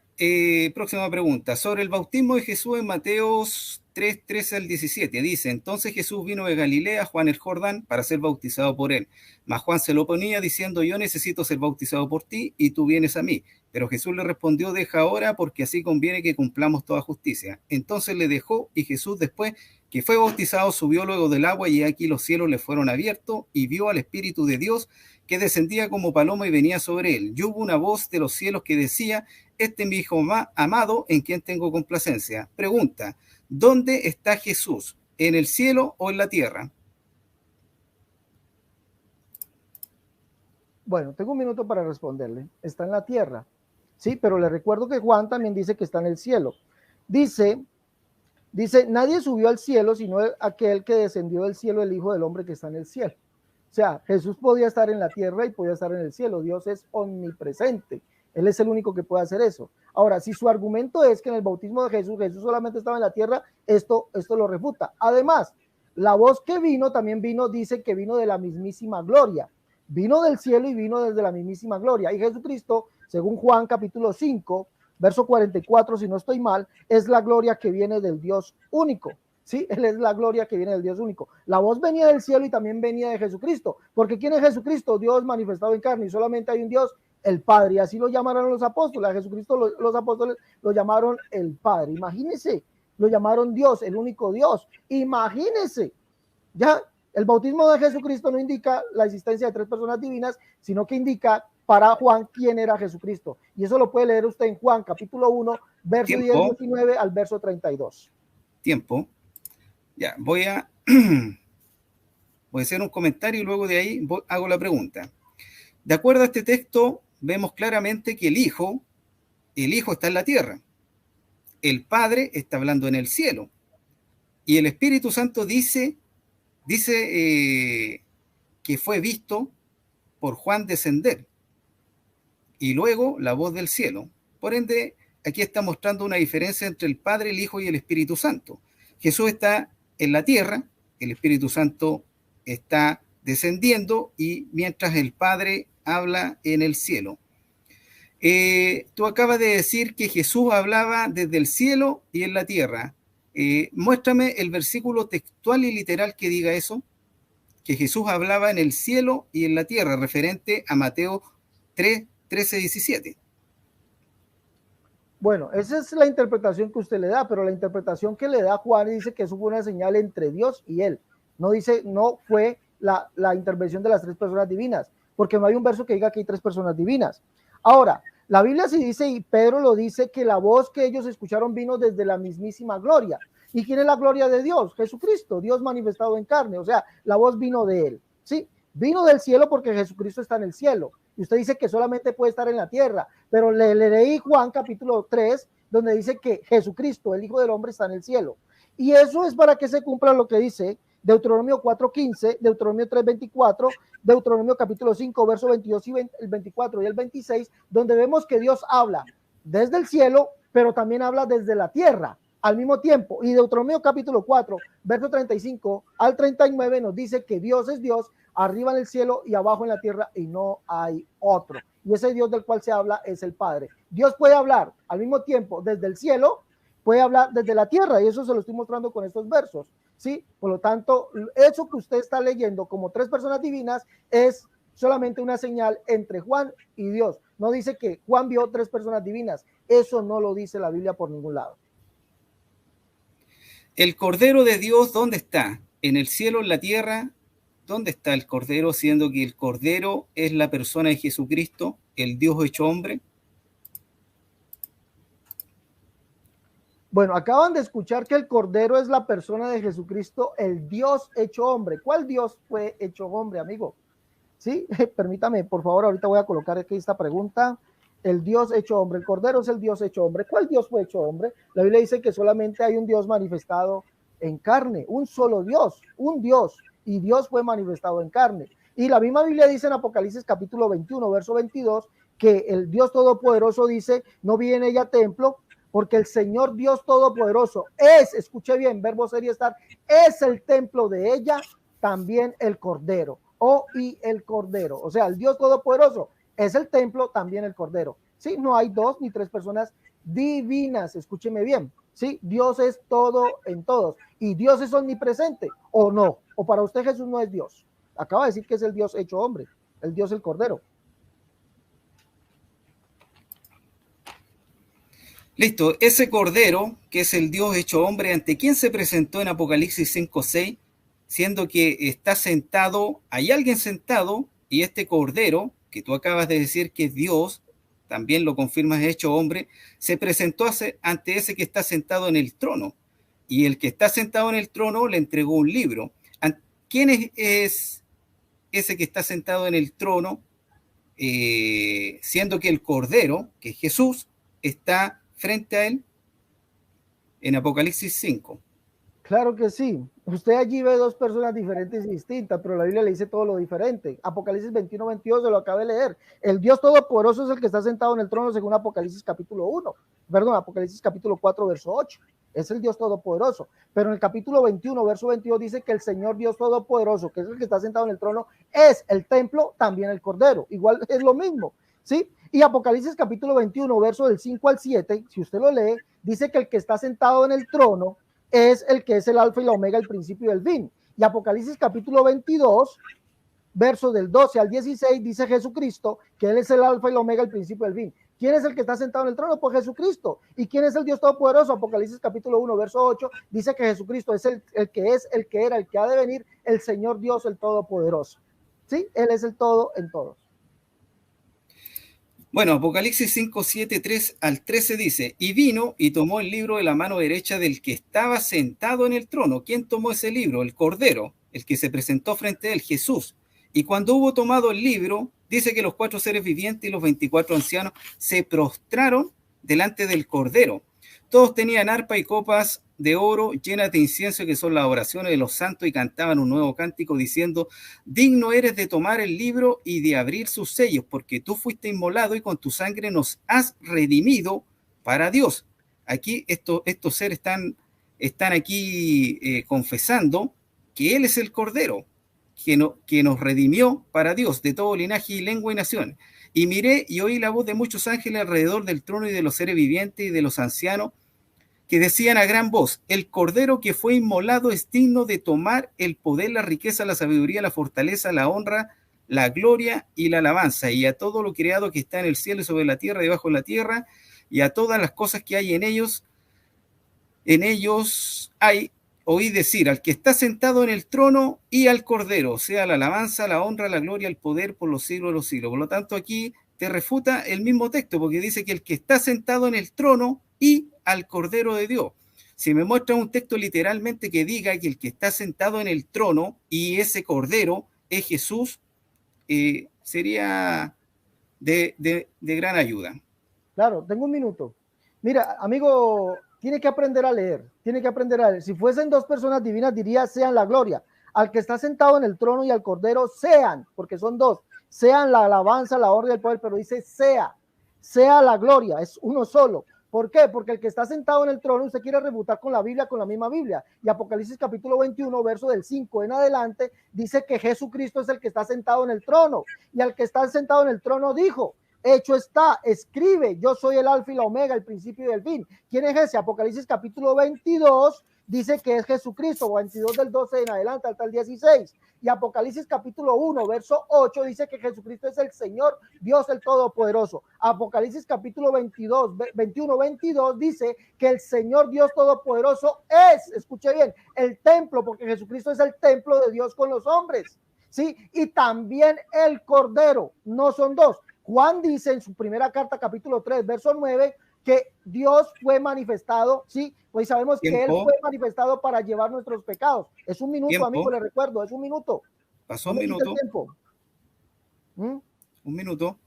próxima pregunta. Sobre el bautismo de Jesús en Mateos 3, 13 al 17. Dice, entonces Jesús vino de Galilea, Juan el Jordán, para ser bautizado por él. Mas Juan se lo oponía diciendo, yo necesito ser bautizado por ti y tú vienes a mí. Pero Jesús le respondió, deja ahora porque así conviene que cumplamos toda justicia. Entonces le dejó y Jesús después que fue bautizado subió luego del agua y aquí los cielos le fueron abiertos y vio al Espíritu de Dios que descendía como paloma y venía sobre él. Y hubo una voz de los cielos que decía, este es mi hijo amado en quien tengo complacencia. Pregunta, ¿dónde está Jesús? ¿En el cielo o en la tierra? Bueno, tengo un minuto para responderle. Está en la tierra, sí, pero le recuerdo que Juan también dice que está en el cielo. Dice, nadie subió al cielo sino aquel que descendió del cielo, el Hijo del Hombre que está en el cielo. O sea, Jesús podía estar en la tierra y podía estar en el cielo. Dios es omnipresente. Él es el único que puede hacer eso. Ahora, si su argumento es que en el bautismo de Jesús, Jesús solamente estaba en la tierra, esto lo refuta. Además, la voz que vino también vino, dice que vino de la mismísima gloria. Vino del cielo y vino desde la mismísima gloria. Y Jesucristo, según Juan capítulo 5, verso 44, si no estoy mal, es la gloria que viene del Dios único. ¿Sí? Él es la gloria que viene del Dios único. La voz venía del cielo y también venía de Jesucristo. Porque ¿quién es Jesucristo? Dios manifestado en carne, y solamente hay un Dios, el Padre. Y así lo llamaron los apóstoles. A Jesucristo los apóstoles lo llamaron el Padre. Imagínense, lo llamaron Dios, el único Dios. Imagínense. Ya, el bautismo de Jesucristo no indica la existencia de tres personas divinas, sino que indica para Juan quién era Jesucristo. Y eso lo puede leer usted en Juan capítulo 1, verso 10, 19 al verso 32. Tiempo. Ya, voy a hacer un comentario y luego de ahí hago la pregunta. De acuerdo a este texto, vemos claramente que el Hijo está en la tierra. El Padre está hablando en el cielo. Y el Espíritu Santo dice que fue visto por Juan descender. Y luego la voz del cielo. Por ende, aquí está mostrando una diferencia entre el Padre, el Hijo y el Espíritu Santo. Jesús está en la tierra, el Espíritu Santo está descendiendo y mientras el Padre habla en el cielo. Tú acabas de decir que Jesús hablaba desde el cielo y en la tierra. Muéstrame el versículo textual y literal que diga eso, que Jesús hablaba en el cielo y en la tierra, referente a Mateo 3, 13, 17. Bueno, esa es la interpretación que usted le da, pero la interpretación que le da Juan dice que eso fue una señal entre Dios y él. No dice, no fue la intervención de las tres personas divinas, porque no hay un verso que diga que hay tres personas divinas. Ahora, la Biblia sí dice, y Pedro lo dice, que la voz que ellos escucharon vino desde la mismísima gloria. ¿Y quién es la gloria de Dios? Jesucristo, Dios manifestado en carne. O sea, la voz vino de él, ¿sí? Vino del cielo porque Jesucristo está en el cielo. Y usted dice que solamente puede estar en la tierra, pero le leí Juan capítulo 3, donde dice que Jesucristo, el Hijo del Hombre, está en el cielo. Y eso es para que se cumpla lo que dice Deuteronomio 4:15, Deuteronomio 3:24, Deuteronomio capítulo 5, verso 22 y el 24 y el 26, donde vemos que Dios habla desde el cielo, pero también habla desde la tierra al mismo tiempo. Y Deuteronomio capítulo 4, verso 35 al 39 nos dice que Dios es Dios arriba en el cielo y abajo en la tierra y no hay otro. Y ese Dios del cual se habla es el Padre. Dios puede hablar al mismo tiempo desde el cielo, puede hablar desde la tierra, y eso se lo estoy mostrando con estos versos, ¿sí? Por lo tanto, eso que usted está leyendo como tres personas divinas es solamente una señal entre Juan y Dios. No dice que Juan vio tres personas divinas. Eso no lo dice la Biblia por ningún lado. El Cordero de Dios, ¿dónde está? ¿En el cielo, en la tierra? ¿Dónde está el Cordero, siendo que el Cordero es la persona de Jesucristo, el Dios hecho hombre? Bueno, acaban de escuchar que el Cordero es la persona de Jesucristo, el Dios hecho hombre. ¿Cuál Dios fue hecho hombre, amigo? Sí, permítame, por favor, ahorita voy a colocar aquí esta pregunta. El Dios hecho hombre, el Cordero es el Dios hecho hombre. ¿Cuál Dios fue hecho hombre? La Biblia dice que solamente hay un Dios manifestado en carne, un solo Dios, un Dios, y Dios fue manifestado en carne. Y la misma Biblia dice en Apocalipsis capítulo 21, verso 22, que el Dios Todopoderoso dice, no vi en ella templo, porque el Señor Dios Todopoderoso es, escuche bien, verbo ser y estar, es el templo de ella, también el Cordero, y el Cordero. O sea, el Dios Todopoderoso es el templo, también el Cordero. Sí, no hay dos ni tres personas divinas, escúcheme bien. Sí, Dios es todo en todos. Y Dios es omnipresente, ¿o no? O para usted Jesús no es Dios. Acaba de decir que es el Dios hecho hombre, el Dios el Cordero. Listo, ese Cordero, que es el Dios hecho hombre, ¿ante quién se presentó en Apocalipsis 5:6? Siendo que está sentado, hay alguien sentado, y este Cordero, que tú acabas de decir que es Dios, también lo confirmas, hecho hombre, se presentó ante ese que está sentado en el trono. Y el que está sentado en el trono le entregó un libro. ¿Quién es ese que está sentado en el trono? Siendo que el Cordero, que es Jesús, está frente a él. en Apocalipsis 5. Claro que sí. Usted allí ve dos personas diferentes y distintas, pero la Biblia le dice todo lo diferente. Apocalipsis 21, 22, se lo acabé de leer. El Dios Todopoderoso es el que está sentado en el trono según Apocalipsis capítulo 1. Perdón, Apocalipsis capítulo 4, verso 8. Es el Dios Todopoderoso. Pero en el capítulo 21, verso 22 dice que el Señor Dios Todopoderoso, que es el que está sentado en el trono, es el templo, también el Cordero. Igual es lo mismo, ¿sí? Y Apocalipsis capítulo 21, verso del 5 al 7, si usted lo lee, dice que el que está sentado en el trono es el que es el alfa y la omega, el principio y el fin. Y Apocalipsis capítulo 22, versos del 12 al 16, dice Jesucristo que él es el alfa y la omega, el principio y el fin. ¿Quién es el que está sentado en el trono? Pues Jesucristo. ¿Y quién es el Dios Todopoderoso? Apocalipsis capítulo 1, verso 8, dice que Jesucristo es el que es, el que era, el que ha de venir, el Señor Dios, el Todopoderoso. ¿Sí? Él es el todo en todos. Bueno, Apocalipsis 5, 7, 3 al 13 dice, y vino y tomó el libro de la mano derecha del que estaba sentado en el trono. ¿Quién tomó ese libro? El Cordero, el que se presentó frente a él, Jesús. Y cuando hubo tomado el libro, dice que los 4 seres vivientes y los 24 ancianos se prostraron delante del Cordero. Todos tenían arpa y copas de oro llenas de incienso, que son las oraciones de los santos, y cantaban un nuevo cántico diciendo, digno eres de tomar el libro y de abrir sus sellos, porque tú fuiste inmolado y con tu sangre nos has redimido para Dios. Aquí estos seres están aquí confesando que Él es el Cordero, que nos redimió para Dios de todo linaje y lengua y nación. Y miré y oí la voz de muchos ángeles alrededor del trono y de los seres vivientes y de los ancianos, que decían a gran voz, el Cordero que fue inmolado es digno de tomar el poder, la riqueza, la sabiduría, la fortaleza, la honra, la gloria y la alabanza, y a todo lo creado que está en el cielo y sobre la tierra y debajo de la tierra, y a todas las cosas que hay en ellos hay, oí decir, al que está sentado en el trono y al Cordero, sea la alabanza, la honra, la gloria, el poder por los siglos de los siglos. Por lo tanto, aquí te refuta el mismo texto, porque dice que el que está sentado en el trono y al Cordero de Dios. Si me muestra un texto literalmente que diga que el que está sentado en el trono y ese Cordero es Jesús, sería de gran ayuda. Claro, tengo un minuto. Mira, amigo, tiene que aprender a leer, tiene que aprender a leer. Si fuesen dos personas divinas, diría sean la gloria. Al que está sentado en el trono y al Cordero, sean, porque son dos, sean la alabanza, la honra y el poder, pero dice sea la gloria, es uno solo. ¿Por qué? Porque el que está sentado en el trono, usted quiere refutar con la Biblia, con la misma Biblia. Y Apocalipsis capítulo 21, verso del 5 en adelante, dice que Jesucristo es el que está sentado en el trono. Y al que está sentado en el trono dijo, hecho está, escribe, yo soy el alfa y la omega, el principio y el fin. ¿Quién es ese? Apocalipsis capítulo 22 dice que es Jesucristo, 22 del 12 en adelante hasta el 16. Y Apocalipsis capítulo 1, verso 8 dice que Jesucristo es el Señor, Dios el Todopoderoso. Apocalipsis capítulo 21, 22 dice que el Señor Dios Todopoderoso es, escuche bien, el templo, porque Jesucristo es el templo de Dios con los hombres. ¿Sí? Y también el Cordero, no son dos. Juan dice en su primera carta, capítulo 3, verso 9, que Dios fue manifestado, ¿sí? Pues sabemos que Él fue manifestado para llevar nuestros pecados. Es un minuto, amigo, le recuerdo, es un minuto. Pasó un minuto. Un minuto.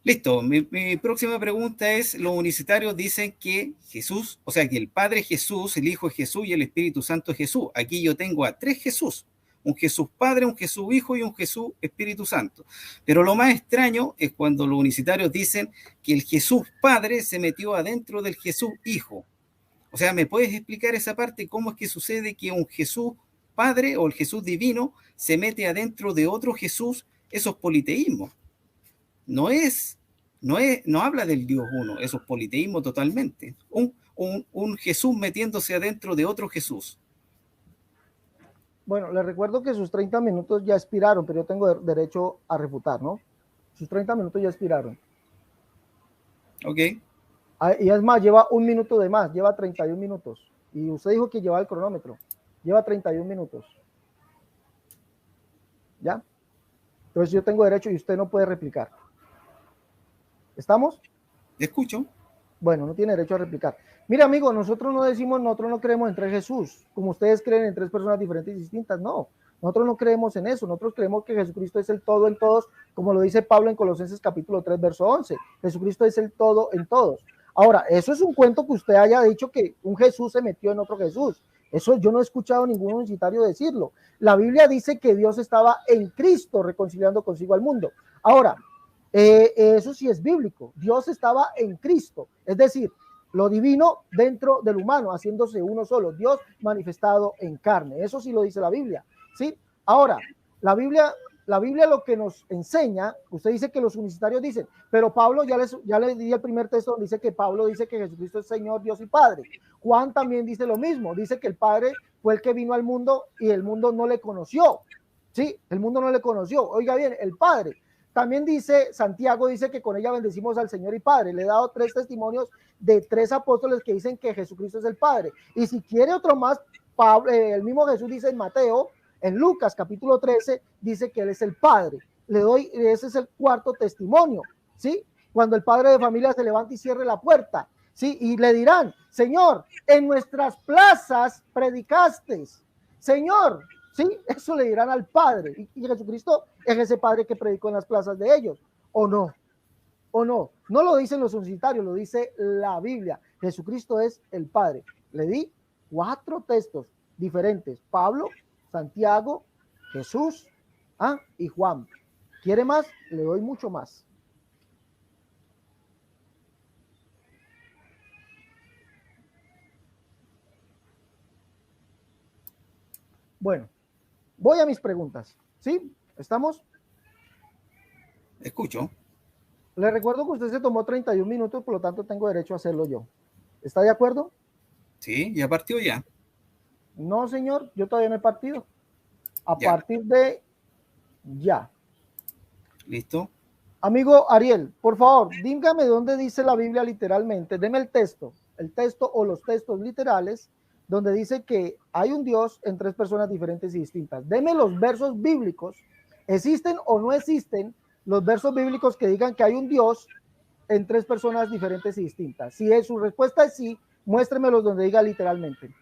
Listo, mi próxima pregunta es, los unicitarios dicen que Jesús, o sea, que el Padre Jesús, el Hijo es Jesús y el Espíritu Santo es Jesús. Aquí yo tengo a 3 Jesús. Un Jesús Padre, un Jesús Hijo y un Jesús Espíritu Santo. Pero lo más extraño es cuando los unicitarios dicen que el Jesús Padre se metió adentro del Jesús Hijo. O sea, ¿me puedes explicar esa parte? ¿Cómo es que sucede que un Jesús Padre o el Jesús divino se mete adentro de otro Jesús? Eso es politeísmo. No habla del Dios uno, eso es politeísmo totalmente. Un Jesús metiéndose adentro de otro Jesús. Bueno, les recuerdo que sus 30 minutos ya expiraron, pero yo tengo derecho a refutar, ¿no? Sus 30 minutos ya expiraron. Ok. Y es más, lleva un minuto de más, lleva 31 minutos. Y usted dijo que llevaba el cronómetro. Lleva 31 minutos. ¿Ya? Entonces yo tengo derecho y usted no puede replicar. ¿Estamos? Te escucho. Bueno, no tiene derecho a replicar. Mira, amigo, nosotros no creemos en 3 Jesús, como ustedes creen en 3 personas diferentes y distintas, no. Nosotros no creemos en eso, nosotros creemos que Jesucristo es el todo en todos, como lo dice Pablo en Colosenses capítulo 3, verso 11. Jesucristo es el todo en todos. Ahora, eso es un cuento que usted haya dicho que un Jesús se metió en otro Jesús. Eso yo no he escuchado ningún universitario decirlo. La Biblia dice que Dios estaba en Cristo reconciliando consigo al mundo. Ahora, eso sí es bíblico. Dios estaba en Cristo, es decir, lo divino dentro del humano, haciéndose uno solo. Dios manifestado en carne. Eso sí lo dice la Biblia. ¿Sí? Ahora, la Biblia lo que nos enseña, usted dice que los universitarios dicen, pero Pablo, ya les di el primer texto donde dice que Pablo dice que Jesucristo es Señor, Dios y Padre. Juan también dice lo mismo, dice que el Padre fue el que vino al mundo y el mundo no le conoció. Sí, el mundo no le conoció. Oiga bien, el Padre. También dice, Santiago dice que con ella bendecimos al Señor y Padre. Le he dado 3 testimonios de 3 apóstoles que dicen que Jesucristo es el Padre. Y si quiere otro más, Pablo, el mismo Jesús dice en Mateo, en Lucas capítulo 13, dice que Él es el Padre. Le doy, ese es el 4º testimonio, ¿sí? Cuando el padre de familia se levanta y cierre la puerta, ¿sí? Y le dirán, Señor, en nuestras plazas predicaste, Señor, ¿sí? Eso le dirán al Padre. Y Jesucristo es ese Padre que predicó en las plazas de ellos, ¿o no? ¿O no? No lo dicen los universitarios, lo dice la Biblia. Jesucristo es el Padre. Le di 4 textos diferentes. Pablo, Santiago, Jesús, y Juan. ¿Quiere más? Le doy mucho más. Bueno, voy a mis preguntas. ¿Sí? ¿Estamos? Escucho. Le recuerdo que usted se tomó 31 minutos, por lo tanto tengo derecho a hacerlo yo. ¿Está de acuerdo? Sí, ya partió ya. No, señor, yo todavía no he partido. A partir de ya. Listo. Amigo Ariel, por favor, dígame dónde dice la Biblia literalmente. Deme el texto o los textos literales donde dice que hay un Dios en 3 personas diferentes y distintas. Deme los versos bíblicos. ¿Existen o no existen los versos bíblicos que digan que hay un Dios en 3 personas diferentes y distintas? Si es su respuesta es sí, muéstremelos donde diga literalmente.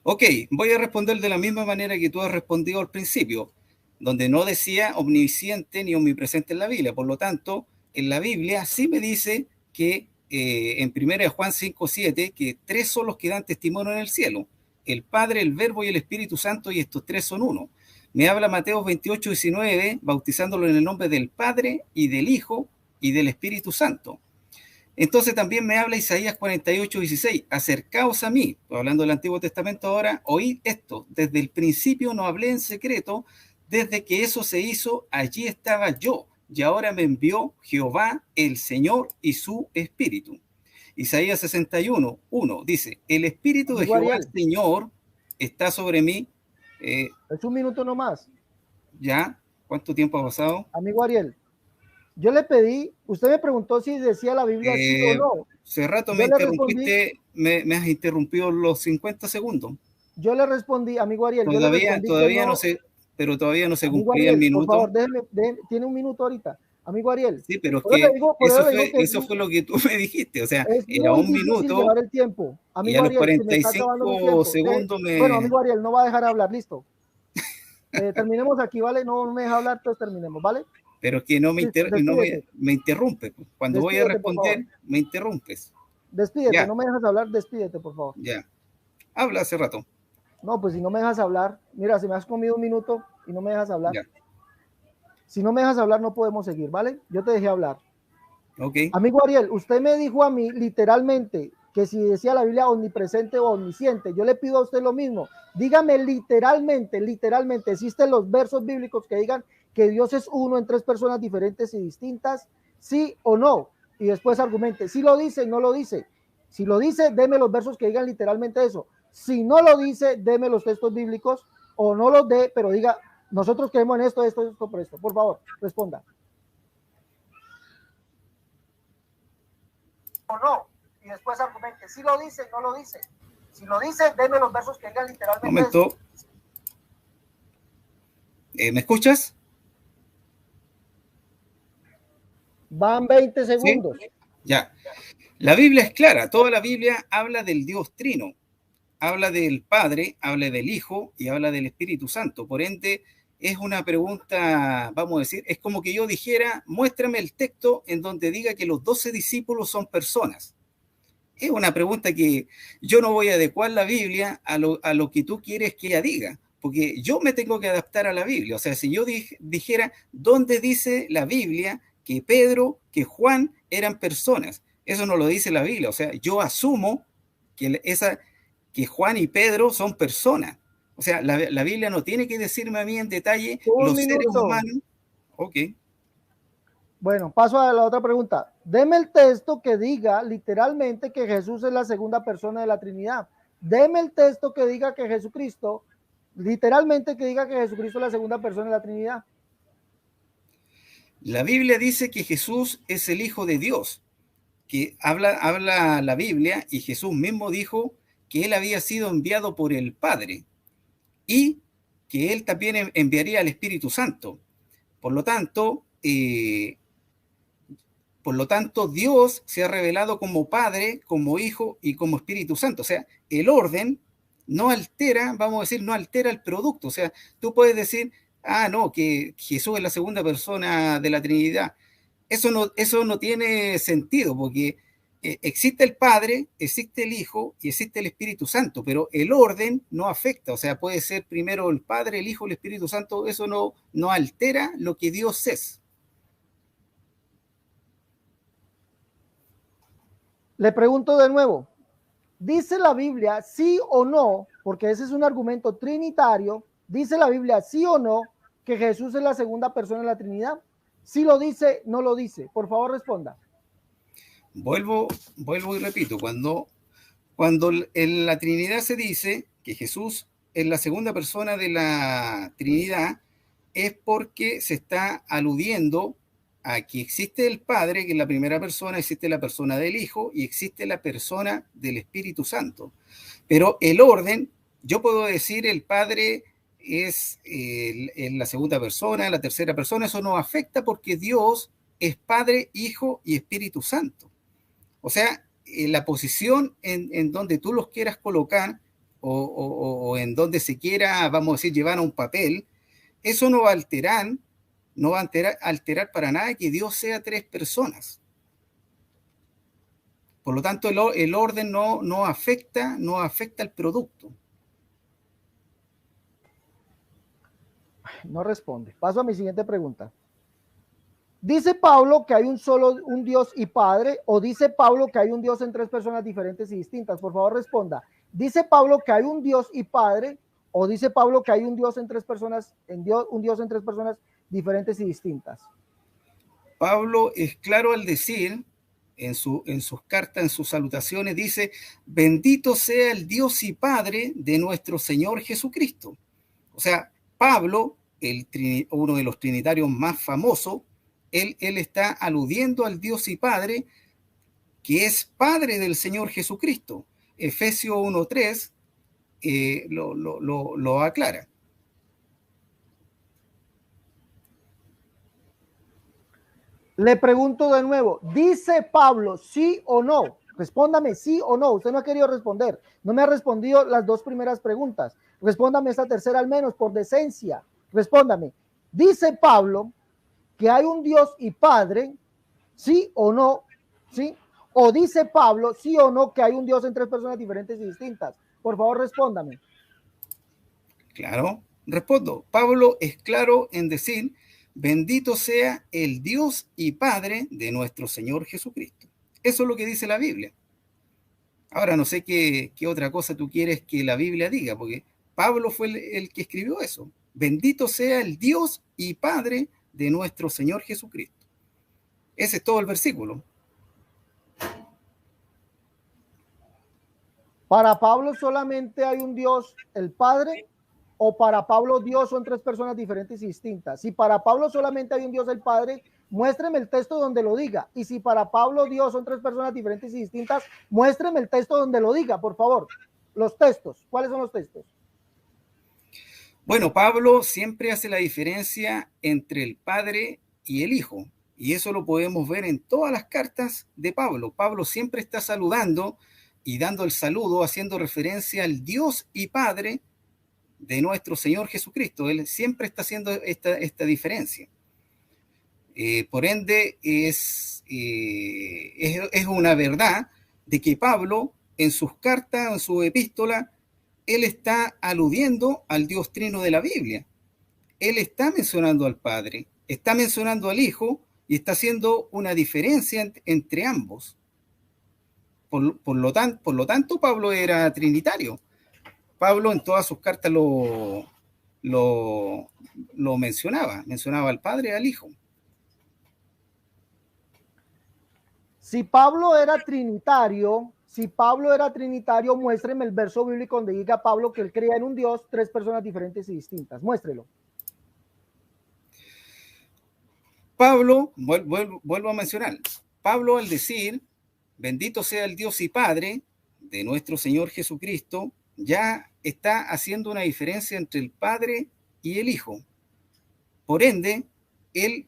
Ok, voy a responder de la misma manera que tú has respondido al principio, donde no decía omnisciente ni omnipresente en la Biblia. Por lo tanto, en la Biblia sí me dice que en 1 Juan 5:7, que 3 son los que dan testimonio en el cielo: el Padre, el Verbo y el Espíritu Santo, y estos 3 son uno. Me habla Mateo 28:19, bautizándolo en el nombre del Padre y del Hijo y del Espíritu Santo. Entonces también me habla Isaías 48:16, acercaos a mí, hablando del Antiguo Testamento ahora, oíd esto, desde el principio no hablé en secreto, desde que eso se hizo, allí estaba yo, y ahora me envió Jehová, el Señor y su Espíritu. Isaías 61:1 dice, el Espíritu de Jehová, el Señor, está sobre mí. Es un minuto nomás. ¿Ya? ¿Cuánto tiempo ha pasado? Amigo Ariel, yo le pedí, usted me preguntó si decía la Biblia sí o no. Hace rato me interrumpiste, me has interrumpido los 50 segundos. Yo le respondí, amigo Ariel, todavía no se, pero todavía no se cumplía el minuto. Por favor, tiene un minuto ahorita. Amigo Ariel. Sí, pero es que eso fue lo que tú me dijiste, o sea, era un minuto. Llevar el tiempo. Amigo y a los Ariel, 45 segundos me... Bueno, amigo Ariel, no va a dejar hablar, listo. Terminemos aquí, ¿vale? No me deja hablar, entonces terminemos, ¿vale? Pero que no me interrumpe. Cuando voy a responder, me interrumpes. Despídete, ya. No me dejas hablar, despídete, por favor. Ya. Habla hace rato. No, pues si no me dejas hablar, mira, si me has comido un minuto y no me dejas hablar. Ya. Si no me dejas hablar, no podemos seguir, ¿vale? Yo te dejé hablar. Ok. Amigo Ariel, usted me dijo a mí literalmente que si decía la Biblia omnipresente o omnisciente, yo le pido a usted lo mismo. Dígame literalmente, ¿existen los versos bíblicos que digan que Dios es uno en 3 personas diferentes y distintas? ¿Sí o no? Y después argumente, si lo dice, no lo dice. Si lo dice, deme los versos que digan literalmente eso. Si no lo dice, deme los textos bíblicos, o no los dé, pero diga, nosotros creemos en esto, por esto. Por favor, responda. O no. Y después argumente, si lo dice, no lo dice. Si lo dice, deme los versos que digan literalmente. Un momento. ¿Me escuchas? Van 20 segundos. ¿Sí? Ya. La Biblia es clara. Toda la Biblia habla del Dios Trino. Habla del Padre, habla del Hijo y habla del Espíritu Santo. Por ende, es una pregunta, vamos a decir, es como que yo dijera, muéstrame el texto en donde diga que los 12 discípulos son personas. Es una pregunta que yo no voy a adecuar la Biblia a lo que tú quieres que ella diga, porque yo me tengo que adaptar a la Biblia. O sea, si yo dijera, ¿dónde dice la Biblia que Pedro, que Juan eran personas? Eso no lo dice la Biblia. O sea, yo asumo que Juan y Pedro son personas. O sea, la Biblia no tiene que decirme a mí en detalle Un los seres minuto. humanos. Ok. Bueno, paso a la otra pregunta. Deme el texto que diga literalmente que Jesús es la segunda persona de la Trinidad. Deme el texto que diga que Jesucristo, literalmente que diga que Jesucristo es la segunda persona de la Trinidad. La Biblia dice que Jesús es el Hijo de Dios, que habla la Biblia, y Jesús mismo dijo que él había sido enviado por el Padre y que él también enviaría al Espíritu Santo. Por lo tanto, Dios se ha revelado como Padre, como Hijo y como Espíritu Santo. O sea, el orden no altera, vamos a decir, no altera el producto. O sea, tú puedes decir, no, que Jesús es la segunda persona de la Trinidad. Eso no tiene sentido, porque existe el Padre, existe el Hijo y existe el Espíritu Santo, pero el orden no afecta. O sea, puede ser primero el Padre, el Hijo, el Espíritu Santo. Eso no altera lo que Dios es. Le pregunto de nuevo, ¿dice la Biblia sí o no? Porque ese es un argumento trinitario. ¿Dice la Biblia sí o no que Jesús es la segunda persona de la Trinidad? Si lo dice, no lo dice. Por favor, responda. Vuelvo y repito, cuando en la Trinidad se dice que Jesús es la segunda persona de la Trinidad, es porque se está aludiendo a que existe el Padre, que es la primera persona, existe la persona del Hijo y existe la persona del Espíritu Santo. Pero el orden, yo puedo decir el Padre es la segunda persona, la tercera persona, eso no afecta porque Dios es Padre, Hijo y Espíritu Santo. O sea, la posición en donde tú los quieras colocar o en donde se quiera, vamos a decir, llevar a un papel, eso no va a alterar para nada que Dios sea tres personas. Por lo tanto, el orden no afecta el producto. No responde. Paso a mi siguiente pregunta. ¿Dice Pablo que hay un Dios y Padre, o dice Pablo que hay un Dios en tres personas diferentes y distintas? Por favor, responda. ¿Dice Pablo que hay un Dios y Padre, o dice Pablo que hay un Dios en tres personas, un Dios en tres personas diferentes y distintas? Pablo es claro al decir en sus cartas, en sus salutaciones, dice: bendito sea el Dios y Padre de nuestro Señor Jesucristo. O sea, Pablo, uno de los trinitarios más famosos, él está aludiendo al Dios y Padre, que es Padre del Señor Jesucristo. Efesios 1:3 lo aclara. Le pregunto de nuevo, ¿dice Pablo sí o no? Respóndame sí o no. Usted no ha querido responder. No me ha respondido las dos primeras preguntas. Respóndame esta tercera al menos, por decencia. Respóndame. ¿Dice Pablo que hay un Dios y Padre, sí o no? ¿Sí? ¿O dice Pablo, sí o no, que hay un Dios en tres personas diferentes y distintas? Por favor, respóndame. Claro, respondo. Pablo es claro en decir: bendito sea el Dios y Padre de nuestro Señor Jesucristo. Eso es lo que dice la Biblia. Ahora no sé qué otra cosa tú quieres que la Biblia diga, porque Pablo fue el que escribió eso. Bendito sea el Dios y Padre de nuestro Señor Jesucristo. Ese es todo el versículo. ¿Para Pablo solamente hay un Dios, el Padre? ¿O para Pablo Dios son tres personas diferentes y distintas? Si para Pablo solamente hay un Dios, el Padre, muéstreme el texto donde lo diga. Y si para Pablo Dios son tres personas diferentes y distintas, muéstreme el texto donde lo diga, por favor. Los textos. ¿Cuáles son los textos? Bueno, Pablo siempre hace la diferencia entre el Padre y el Hijo. Y eso lo podemos ver en todas las cartas de Pablo. Pablo siempre está saludando y dando el saludo, haciendo referencia al Dios y Padre de nuestro Señor Jesucristo. Él siempre está haciendo esta diferencia. Por ende, es una verdad de que Pablo, en sus cartas, en su epístola, él está aludiendo al Dios Trino de la Biblia. Él está mencionando al Padre, está mencionando al Hijo y está haciendo una diferencia entre ambos. Por lo tanto, Pablo era trinitario. Pablo en todas sus cartas lo mencionaba al Padre y al Hijo. Si Pablo era trinitario, muéstreme el verso bíblico donde diga Pablo que él creía en un Dios, tres personas diferentes y distintas. Muéstrelo. Pablo, vuelvo a mencionar, Pablo al decir, bendito sea el Dios y Padre de nuestro Señor Jesucristo, ya está haciendo una diferencia entre el Padre y el Hijo. Por ende, él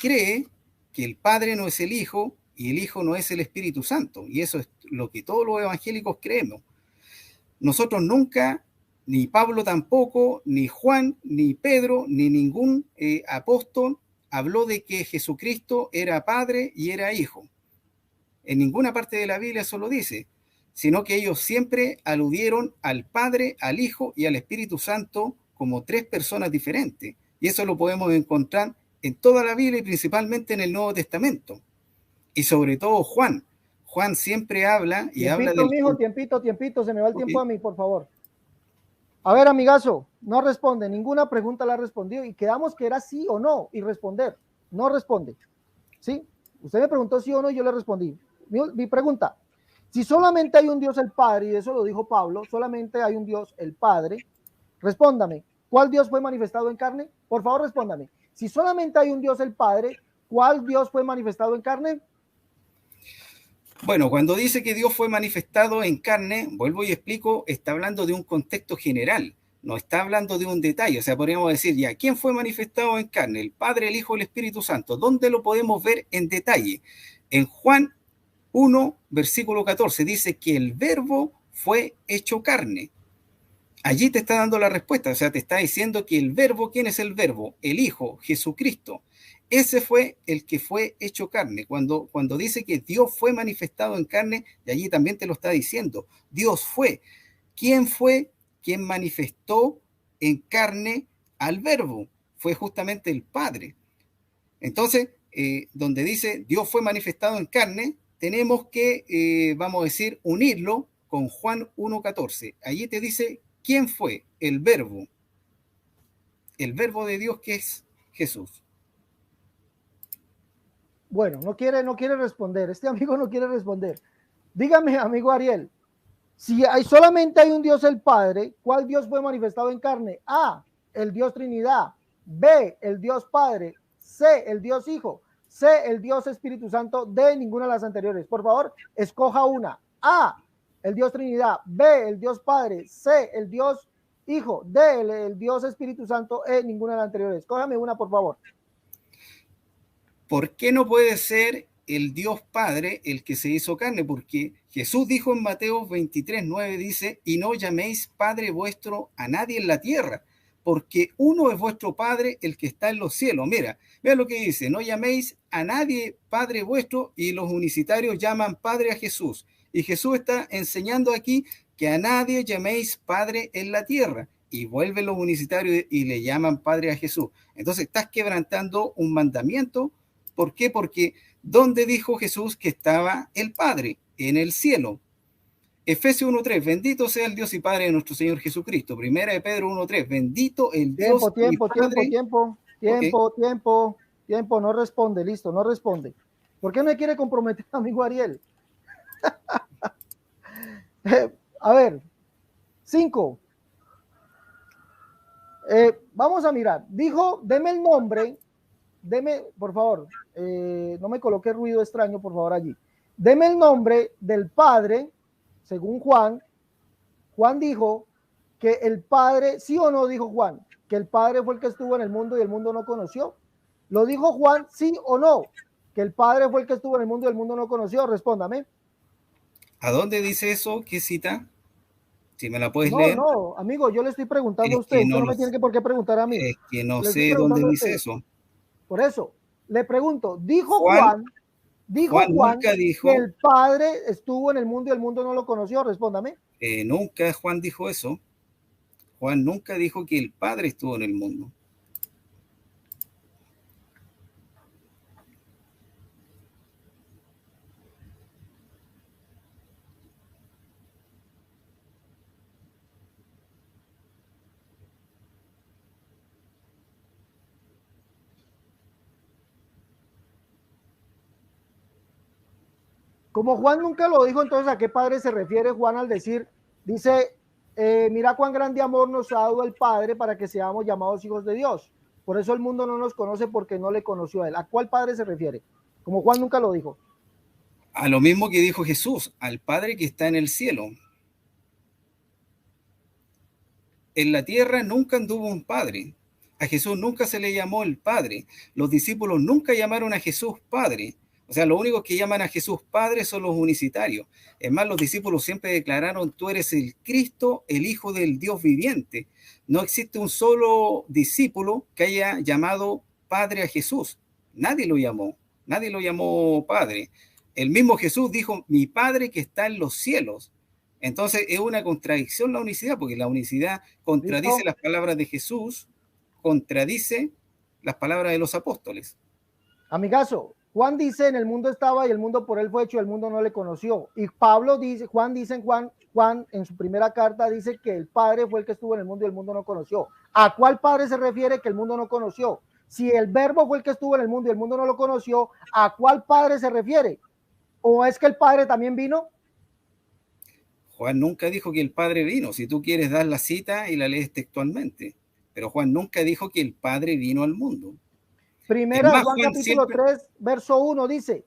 cree que el Padre no es el Hijo y el Hijo no es el Espíritu Santo. Y eso es lo que todos los evangélicos creemos. Nosotros nunca, ni Pablo tampoco, ni Juan, ni Pedro, ni ningún apóstol habló de que Jesucristo era Padre y era Hijo. En ninguna parte de la Biblia eso lo dice, sino que ellos siempre aludieron al Padre, al Hijo y al Espíritu Santo como tres personas diferentes. Y eso lo podemos encontrar en toda la Biblia y principalmente en el Nuevo Testamento. Y sobre todo Juan. Juan siempre habla y habla del... Tiempito, se me va el tiempo a mí, por favor. A ver, amigazo, no responde, ninguna pregunta la ha respondido y quedamos que era sí o no y responder. No responde. ¿Sí? Usted me preguntó sí o no y yo le respondí. Mi pregunta, si solamente hay un Dios el Padre, y eso lo dijo Pablo, solamente hay un Dios el Padre, respóndame, ¿cuál Dios fue manifestado en carne? Por favor, respóndame. Si solamente hay un Dios el Padre, ¿cuál Dios fue manifestado en carne? Bueno, cuando dice que Dios fue manifestado en carne, vuelvo y explico, está hablando de un contexto general, no está hablando de un detalle. O sea, podríamos decir ya, ¿quién fue manifestado en carne? El Padre, el Hijo, el Espíritu Santo. ¿Dónde lo podemos ver en detalle? En Juan 1, versículo 14, dice que el verbo fue hecho carne. Allí te está dando la respuesta, o sea, te está diciendo que el verbo, ¿quién es el verbo? El Hijo, Jesucristo. Ese fue el que fue hecho carne. Cuando dice que Dios fue manifestado en carne, de allí también te lo está diciendo. Dios fue. ¿Quién fue quien manifestó en carne al verbo? Fue justamente el Padre. Entonces, donde dice Dios fue manifestado en carne, tenemos que, vamos a decir, unirlo con Juan 1:14. Allí te dice quién fue el verbo de Dios, que es Jesús. Bueno, no quiere responder. Este amigo no quiere responder. Dígame, amigo Ariel, si solamente hay un Dios el Padre, ¿cuál Dios fue manifestado en carne? A, el Dios Trinidad. B, el Dios Padre. C, el Dios Hijo. C, el Dios Espíritu Santo. D, ninguna de las anteriores. Por favor, escoja una. A, el Dios Trinidad. B, el Dios Padre. C, el Dios Hijo. D, el Dios Espíritu Santo. E, ninguna de las anteriores. Escójame una, por favor. ¿Por qué no puede ser el Dios Padre el que se hizo carne? Porque Jesús dijo en Mateo 23:9, dice, y no llaméis Padre vuestro a nadie en la tierra, porque uno es vuestro Padre, el que está en los cielos. Mira lo que dice, no llaméis a nadie Padre vuestro, y los unicitarios llaman Padre a Jesús. Y Jesús está enseñando aquí que a nadie llaméis Padre en la tierra. Y vuelven los unicitarios y le llaman Padre a Jesús. Entonces estás quebrantando un mandamiento. ¿Por qué? Porque ¿dónde dijo Jesús que estaba el Padre? En el cielo. Efesios 1:3, bendito sea el Dios y Padre de nuestro Señor Jesucristo. Primera de Pedro 1:3, bendito el Dios y Padre. Tiempo, no responde, listo, no responde. ¿Por qué no quiere comprometer, amigo Ariel? A ver, 5. Vamos a mirar. Dijo, deme el nombre. Deme, por favor, no me coloque ruido extraño, por favor, allí. Deme el nombre del Padre, según Juan. Juan dijo que el Padre, ¿sí o no dijo Juan? Que el Padre fue el que estuvo en el mundo y el mundo no conoció. ¿Lo dijo Juan, sí o no? Que el Padre fue el que estuvo en el mundo y el mundo no conoció. Respóndame. ¿A dónde dice eso? ¿Qué cita? Si me la puedes No, leer, no, amigo, yo le estoy preguntando a es usted. que Usted no, no me tiene que por qué preguntar a mí. es que no Le estoy sé dónde preguntando a dice usted. eso. Por eso, le pregunto, Juan, dijo Juan Juan nunca que dijo, el Padre estuvo en el mundo y el mundo no lo conoció. Respóndame. nunca Juan dijo eso. Juan nunca dijo que el Padre estuvo en el mundo. Como Juan nunca lo dijo, entonces ¿a qué Padre se refiere Juan al decir, dice, mira cuán grande amor nos ha dado el Padre para que seamos llamados hijos de Dios? Por eso el mundo no nos conoce porque no le conoció a él. ¿A cuál Padre se refiere? Como Juan nunca lo dijo. A lo mismo que dijo Jesús, al Padre que está en el cielo. En la tierra nunca anduvo un Padre. A Jesús nunca se le llamó el Padre. Los discípulos nunca llamaron a Jesús Padre. O sea, los únicos que llaman a Jesús Padre son los unicitarios. Es más, los discípulos siempre declararon, tú eres el Cristo, el Hijo del Dios viviente. No existe un solo discípulo que haya llamado Padre a Jesús. Nadie lo llamó Padre. El mismo Jesús dijo, mi Padre que está en los cielos. Entonces es una contradicción la unicidad, porque la unicidad contradice ¿Listo? las palabras de Jesús, contradice las palabras de los apóstoles. Amigazo, Juan dice, en el mundo estaba y el mundo por él fue hecho, el mundo no le conoció. Y Pablo dice, Juan en su primera carta dice que el Padre fue el que estuvo en el mundo y el mundo no conoció. ¿A cuál Padre se refiere que el mundo no conoció? Si el Verbo fue el que estuvo en el mundo y el mundo no lo conoció, ¿a cuál Padre se refiere? ¿O es que el Padre también vino? Juan nunca dijo que el Padre vino. Si tú quieres dar la cita y la lees textualmente. Pero Juan nunca dijo que el Padre vino al mundo. Es Primera de más, Juan Juan capítulo siempre... 3, verso 1 dice,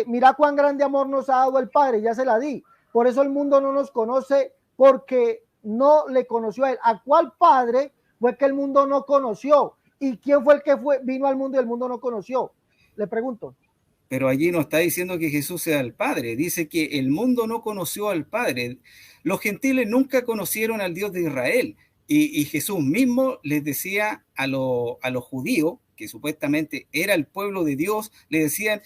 mira cuán grande amor nos ha dado el Padre, ya se la di. Por eso el mundo no nos conoce porque no le conoció a él. ¿A cuál Padre fue que el mundo no conoció? ¿Y quién fue el que vino al mundo y el mundo no conoció? Le pregunto. Pero allí no está diciendo que Jesús sea el Padre. Dice que el mundo no conoció al Padre. Los gentiles nunca conocieron al Dios de Israel. Y Jesús mismo les decía a los judíos, que supuestamente era el pueblo de Dios, le decían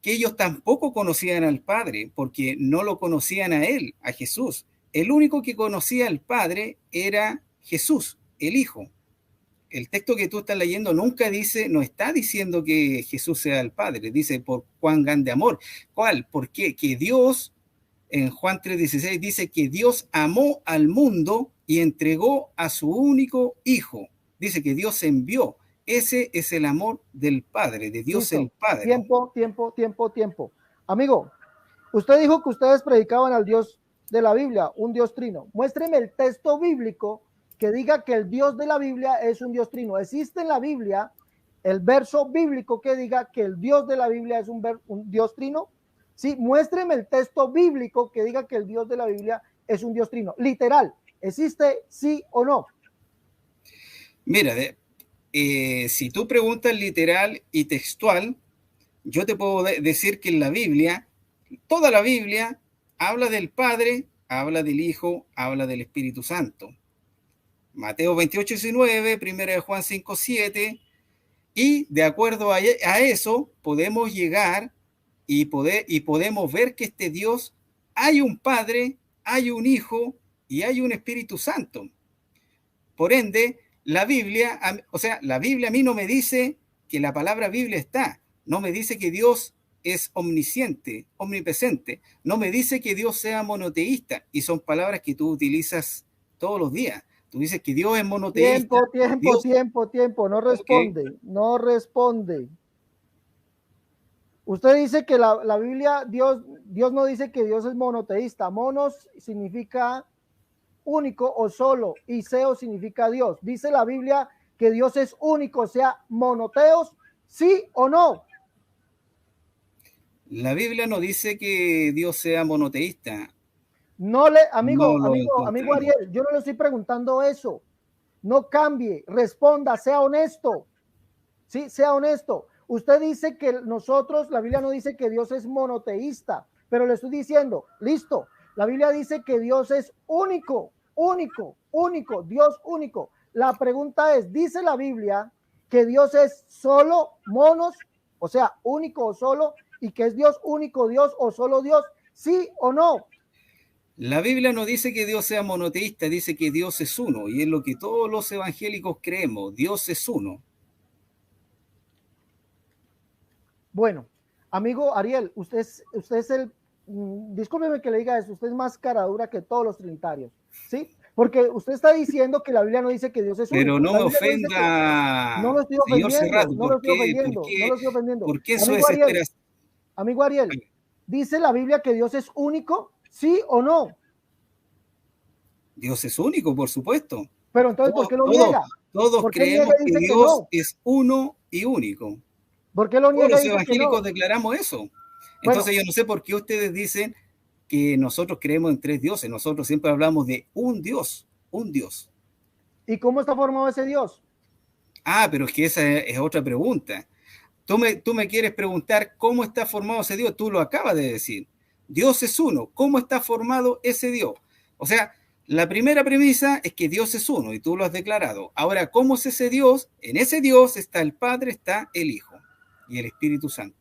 que ellos tampoco conocían al Padre, porque no lo conocían a él, a Jesús. El único que conocía al Padre era Jesús, el Hijo. El texto que tú estás leyendo nunca dice, no está diciendo que Jesús sea el Padre, dice por cuán grande amor. ¿Cuál? ¿Por qué? Que Dios, en Juan 3:16, dice que Dios amó al mundo y entregó a su único Hijo. Dice que Dios envió. Ese es el amor del Padre, de Dios el Listo. Padre. Tiempo. Amigo, usted dijo que ustedes predicaban al Dios de la Biblia, un Dios trino. Muéstreme el texto bíblico que diga que el Dios de la Biblia es un Dios trino. ¿Existe en la Biblia el verso bíblico que diga que el Dios de la Biblia es un Dios trino? Sí, muéstreme el texto bíblico que diga que el Dios de la Biblia es un Dios trino. Literal, ¿existe sí o no? Mira, si tú preguntas literal y textual, yo te puedo decir que en la Biblia, toda la Biblia habla del Padre, habla del Hijo, habla del Espíritu Santo. Mateo 28:19, 1 de Juan 5:7, y de acuerdo a eso podemos llegar y podemos ver que este Dios hay un Padre, hay un Hijo y hay un Espíritu Santo. Por ende, la Biblia a mí no me dice que la palabra Biblia está, no me dice que Dios es omnisciente, omnipresente, no me dice que Dios sea monoteísta, y son palabras que tú utilizas todos los días. Tú dices que Dios es monoteísta. Dios... Tiempo. No Okay. responde, no responde. Usted dice que la Biblia, Dios no dice que Dios es monoteísta. Monos significa único o solo, y seo significa Dios. Dice la Biblia que Dios es único, o sea, monoteos, ¿sí o no? La Biblia no dice que Dios sea monoteísta. No le, No lo amigo encontramos. Ariel, yo no le estoy preguntando eso. No cambie, responda, sea honesto. Sí, sea honesto. Usted dice que nosotros, la Biblia no dice que Dios es monoteísta, pero le estoy diciendo, listo, La Biblia dice que Dios es único, único, único, Dios único. La pregunta es, ¿dice la Biblia que Dios es solo monos, o sea, único o solo, y que es Dios único Dios o solo Dios? ¿Sí o no? La Biblia no dice que Dios sea monoteísta, dice que Dios es uno, y es lo que todos los evangélicos creemos, Dios es uno. Bueno, amigo Ariel, usted es el, discúlpeme que le diga eso, usted es más cara dura que todos los trinitarios, ¿sí? Porque usted está diciendo que la Biblia no dice que Dios es Pero único. no La me Biblia no dice que, no ofenda, lo estoy señor ofendiendo, Cerrato, no lo ¿por estoy qué, ofendiendo, no lo estoy ofendiendo. por qué su desesperación? Amigo Ariel, ¿dice la Biblia que Dios es único? ¿Sí o no? Dios es único, por supuesto. Pero entonces, ¿por Todos, qué lo todos, niega? todos ¿Por qué niega creemos y que dice que Dios no? es uno y único. ¿Por qué lo Todos niega los y dice que evangélicos no? declaramos eso. Bueno, Entonces yo no sé por qué ustedes dicen que nosotros creemos en tres dioses. Nosotros siempre hablamos de un Dios, un Dios. ¿y cómo está formado ese Dios? Ah, pero es que esa es otra pregunta. Tú me quieres preguntar cómo está formado ese Dios. Tú lo acabas de decir. Dios es uno. ¿Cómo está formado ese Dios? O sea, la primera premisa es que Dios es uno y tú lo has declarado. Ahora, ¿cómo es ese Dios? En ese Dios está el Padre, está el Hijo y el Espíritu Santo.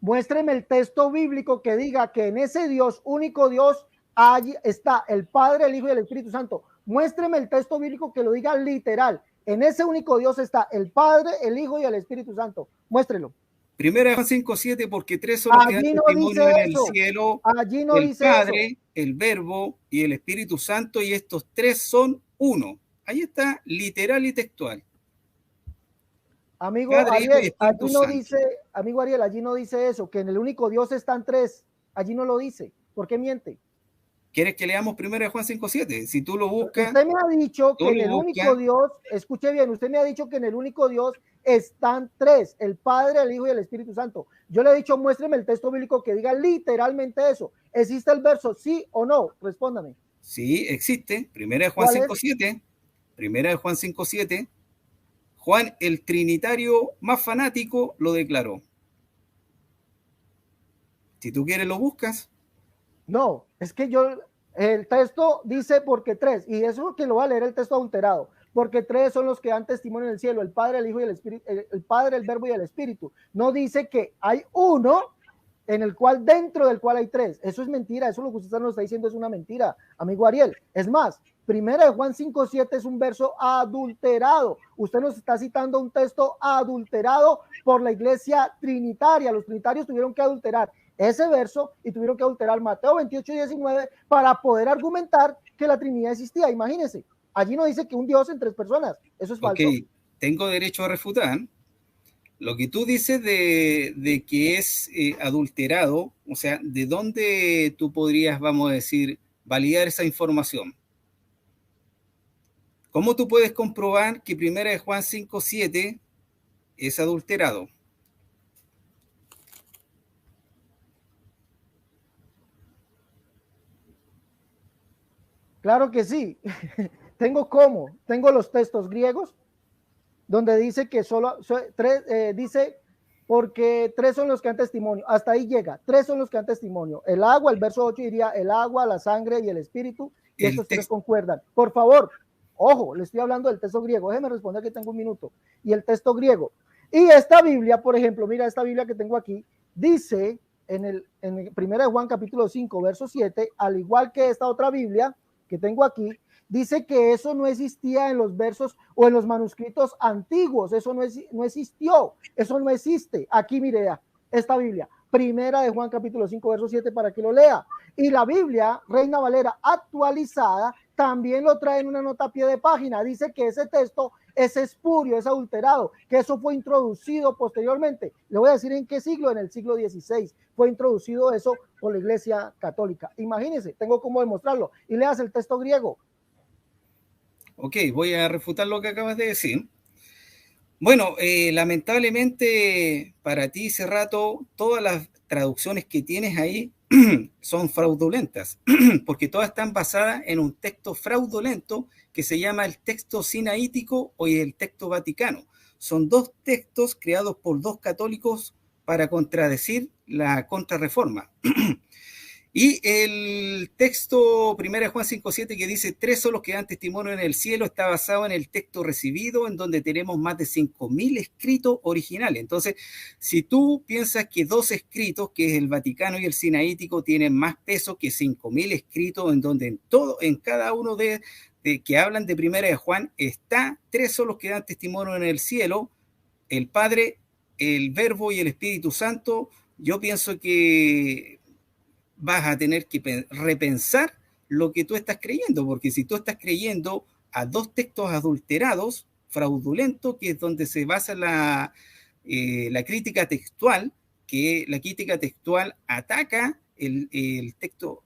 Muéstreme el texto bíblico que diga que en ese Dios, único Dios, allí está el Padre, el Hijo y el Espíritu Santo. Muéstreme el texto bíblico que lo diga literal. En ese único Dios está el Padre, el Hijo y el Espíritu Santo. Muéstrelo. Primera de Juan 5:7, porque tres son los que dan Allí no dice testimonio en el eso. cielo, Allí no el dice eso. Padre, el Verbo y el Espíritu Santo, y estos tres son uno. Ahí está, literal y textual. Amigo Padre, Hijo y Ariel, Espíritu Santo. amigo Ariel, allí no dice eso, que en el único Dios están tres. Allí no lo dice. ¿Por qué miente? ¿Quieres que leamos primero de Juan 5:7? Si tú lo buscas, Usted me ha dicho tú que en lo el único buscas. Dios, escuche bien, usted me ha dicho que en el único Dios están tres, el Padre, el Hijo y el Espíritu Santo. Yo le he dicho, muéstreme el texto bíblico que diga literalmente eso. ¿Existe el verso sí o no? Respóndame. Sí, existe. Primera de Juan ¿Cuál es? 5:7. Primera de Juan 5:7. Juan, el trinitario más fanático, lo declaró. Si tú quieres, lo buscas. No, es que yo, el texto dice porque tres, y eso que lo va a leer el texto adulterado, porque tres son los que dan testimonio en el cielo, el Padre, el Hijo y el Espíritu, el Padre, el Verbo y el Espíritu. No dice que hay uno en el cual, dentro del cual hay tres. Eso es mentira, eso lo que usted nos está diciendo es una mentira, amigo Ariel. Es más, primera de Juan 5:7 es un verso adulterado. Usted nos está citando un texto adulterado por la iglesia trinitaria. Los trinitarios tuvieron que adulterar ese verso y tuvieron que adulterar Mateo 28:19 para poder argumentar que la Trinidad existía. Imagínense, allí no dice que un Dios en tres personas. Eso es Ok, falso. tengo derecho a refutar. Lo que tú dices de que es adulterado, o sea, ¿de dónde tú podrías, vamos a decir, validar esa información? ¿Cómo tú puedes comprobar que primera de Juan 5:7 es adulterado? Claro que sí. Tengo los textos griegos donde dice que solo tres, dice porque tres son los que dan testimonio. Hasta ahí llega. Tres son los que dan testimonio. El agua, el verso 8 diría el agua, la sangre y el espíritu. Y El estos tres texto, concuerdan. Por favor, ojo, le estoy hablando del texto griego. Déjeme responder que tengo un minuto. Y el texto griego. Y esta Biblia, por ejemplo, mira esta Biblia que tengo aquí, dice en 1 Juan capítulo 5, verso 7, al igual que esta otra Biblia que tengo aquí, dice que eso no existía en los versos o en los manuscritos antiguos, eso no existió, eso no existe. Aquí mire esta Biblia, primera de Juan capítulo 5, verso 7, para que lo lea. Y la Biblia, Reina Valera actualizada, también lo trae en una nota a pie de página, dice que ese texto es espurio, es adulterado, que eso fue introducido posteriormente. Le voy a decir en qué siglo, en el siglo XVI fue introducido eso por la Iglesia Católica. Imagínense, tengo cómo demostrarlo. Y leas el texto griego. Ok, voy a refutar lo que acabas de decir. Bueno, lamentablemente para ti, Cerrato, todas las traducciones que tienes ahí son fraudulentas, porque todas están basadas en un texto fraudulento que se llama el texto sinaítico o el texto vaticano. Son dos textos creados por dos católicos para contradecir la contrarreforma. Y el texto 1 Juan 5:7 que dice 3 son los que dan testimonio en el cielo está basado en el texto recibido, en donde tenemos más de 5.000 escritos originales. Entonces, si tú piensas que 2 escritos, que es el Vaticano y el Sinaítico, tienen más peso que 5.000 escritos, en donde en cada uno de que hablan de 1 Juan está 3 son los que dan testimonio en el cielo, el Padre, el Verbo y el Espíritu Santo, yo pienso que vas a tener que repensar lo que tú estás creyendo, porque si tú estás creyendo a 2 textos adulterados, fraudulentos, que es donde se basa la crítica textual, que la crítica textual ataca el texto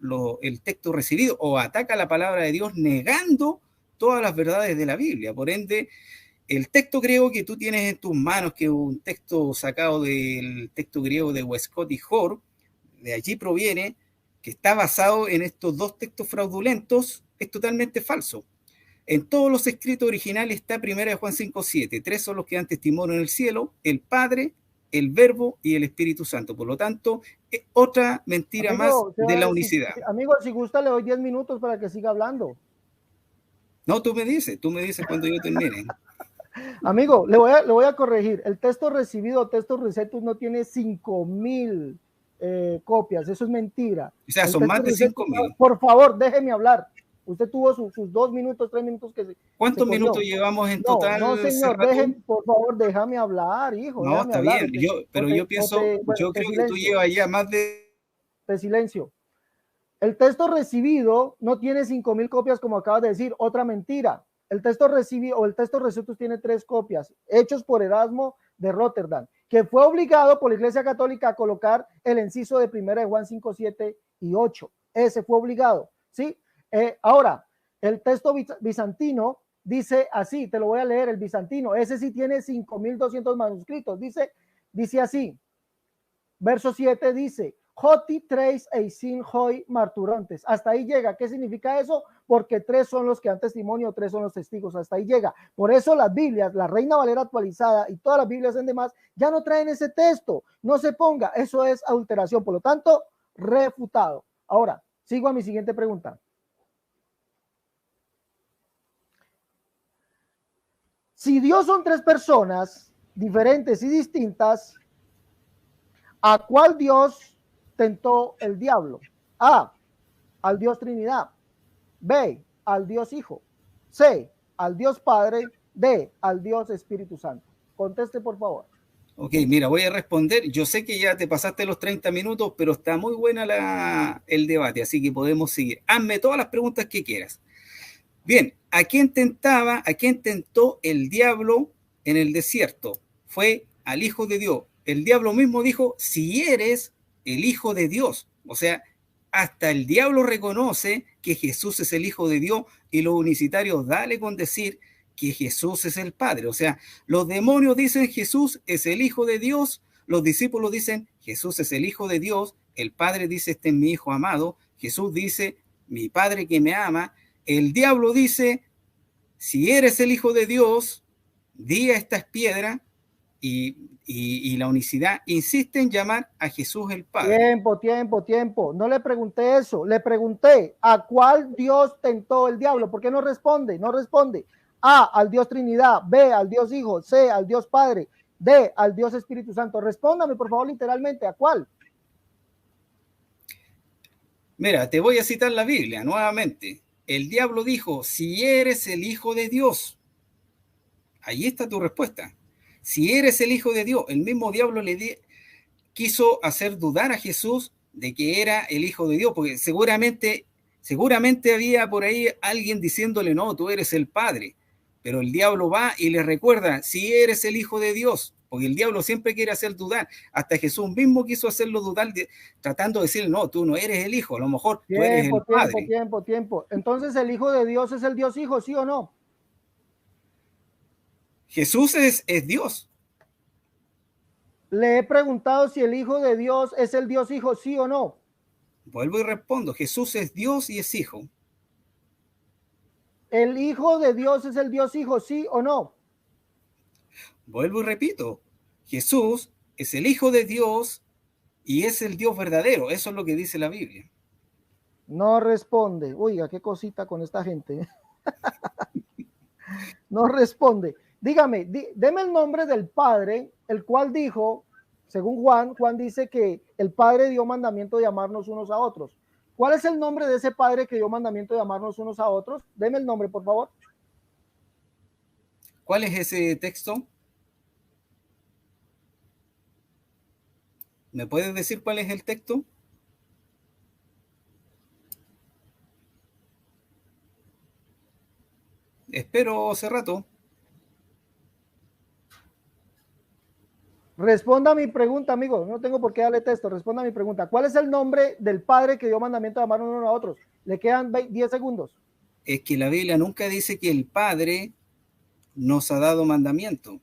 recibido o ataca la palabra de Dios negando todas las verdades de la Biblia. Por ende, el texto griego que tú tienes en tus manos, que es un texto sacado del texto griego de Westcott y Hort, de allí proviene, que está basado en estos 2 textos fraudulentos, es totalmente falso. En todos los escritos originales está 1 Juan 5:7. 3 son los que dan testimonio en el cielo, el Padre, el Verbo y el Espíritu Santo. Por lo tanto, es otra mentira Amigo, más de la unicidad. amigo, si gusta le doy 10 minutos para que siga hablando. No, tú me dices cuando yo termine. Amigo, le voy a corregir. El texto recibido, texto Recetus, no tiene 5.000 copias. Eso es mentira. O sea, El son más de Recetus, 5.000. por favor, déjeme hablar. Usted tuvo sus 2 minutos, 3 minutos que ¿Cuántos minutos llevamos en No, total, no, señor, por favor, déjame hablar, hijo, No, déjame está hablar. bien. Yo pienso, yo creo que tú llevas ya más de... De silencio. El texto recibido no tiene 5.000 copias, como acabas de decir, otra mentira. El texto recibido o el texto Recetus tiene 3 copias, hechos por Erasmo de Rotterdam, que fue obligado por la Iglesia Católica a colocar el inciso de 1 Juan 5, 7 y 8. Ese fue obligado, ¿sí? Ahora, el texto bizantino dice así, te lo voy a leer, el bizantino, ese sí tiene 5.200 manuscritos, dice así, verso 7 dice, Joti 3 eisin hoi marturantes. Hasta ahí llega. ¿Qué significa eso? Porque 3 son los que dan testimonio, 3 son los testigos. Hasta ahí llega. Por eso las Biblias, la Reina Valera actualizada y todas las Biblias en demás, ya no traen ese texto. No se ponga. Eso es adulteración. Por lo tanto, refutado. Ahora, sigo a mi siguiente pregunta. Si Dios son 3 personas diferentes y distintas, ¿a cuál Dios tentó el diablo? A, al Dios Trinidad. B, al Dios Hijo. C, al Dios Padre. D, al Dios Espíritu Santo. Conteste, por favor. Ok, mira, voy a responder. Yo sé que ya te pasaste los 30 minutos, pero está muy buena el debate, así que podemos seguir. Hazme todas las preguntas que quieras. Bien, ¿a quién tentó el diablo en el desierto? Fue al Hijo de Dios. El diablo mismo dijo, si eres el Hijo de Dios. O sea, hasta el diablo reconoce que Jesús es el Hijo de Dios y los unicitarios dale con decir que Jesús es el Padre. O sea, los demonios dicen Jesús es el Hijo de Dios, los discípulos dicen Jesús es el Hijo de Dios, el Padre dice este es mi Hijo amado, Jesús dice mi Padre que me ama, el diablo dice si eres el Hijo de Dios, di a estas piedras y la unicidad insiste en llamar a Jesús el Padre. Tiempo. No le pregunté eso. Le pregunté a cuál Dios tentó el diablo. ¿Por qué no responde? No responde. A, al Dios Trinidad. B, al Dios Hijo. C, al Dios Padre. D, al Dios Espíritu Santo. Respóndame, por favor, literalmente. ¿A cuál? Mira, te voy a citar la Biblia nuevamente. El diablo dijo, si eres el Hijo de Dios. Ahí está tu respuesta. Si eres el Hijo de Dios, el mismo diablo quiso hacer dudar a Jesús de que era el Hijo de Dios, porque seguramente había por ahí alguien diciéndole, no, tú eres el Padre. Pero el diablo va y le recuerda, si eres el Hijo de Dios, porque el diablo siempre quiere hacer dudar. Hasta Jesús mismo quiso hacerlo dudar, tratando de decirle, no, tú no eres el Hijo, a lo mejor tú eres el Padre. Tiempo. Entonces, ¿el Hijo de Dios es el Dios Hijo, sí o no? Jesús es Dios. Le he preguntado si el Hijo de Dios es el Dios Hijo, sí o no. Vuelvo y respondo, Jesús es Dios y es Hijo. ¿El Hijo de Dios es el Dios Hijo, sí o no? Vuelvo y repito, Jesús es el Hijo de Dios y es el Dios verdadero. Eso es lo que dice la Biblia. No responde. Oiga, qué cosita con esta gente. No responde. Dígame, deme el nombre del Padre, el cual dijo, según Juan dice que el Padre dio mandamiento de amarnos unos a otros. ¿Cuál es el nombre de ese Padre que dio mandamiento de amarnos unos a otros? Deme el nombre, por favor. ¿Cuál es ese texto? ¿Me puedes decir cuál es el texto? Espero hace rato. Responda a mi pregunta, amigo. No tengo por qué darle texto. Responda a mi pregunta. ¿Cuál es el nombre del Padre que dio mandamiento de amarnos unos a otros? Le quedan 10 segundos. Es que la Biblia nunca dice que el Padre nos ha dado mandamiento.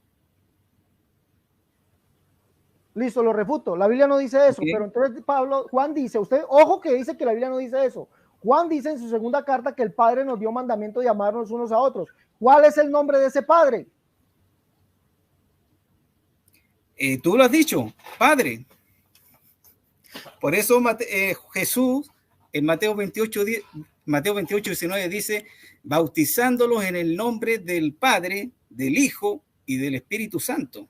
Listo, lo refuto. La Biblia no dice eso, ¿Okay? pero entonces Juan dice, usted, ojo que dice que la Biblia no dice eso. Juan dice en su segunda carta que el Padre nos dio mandamiento de amarnos unos a otros. ¿Cuál es el nombre de ese Padre? Tú lo has dicho, Padre. Por eso Jesús en Mateo 28, 19 dice, bautizándolos en el nombre del Padre, del Hijo y del Espíritu Santo.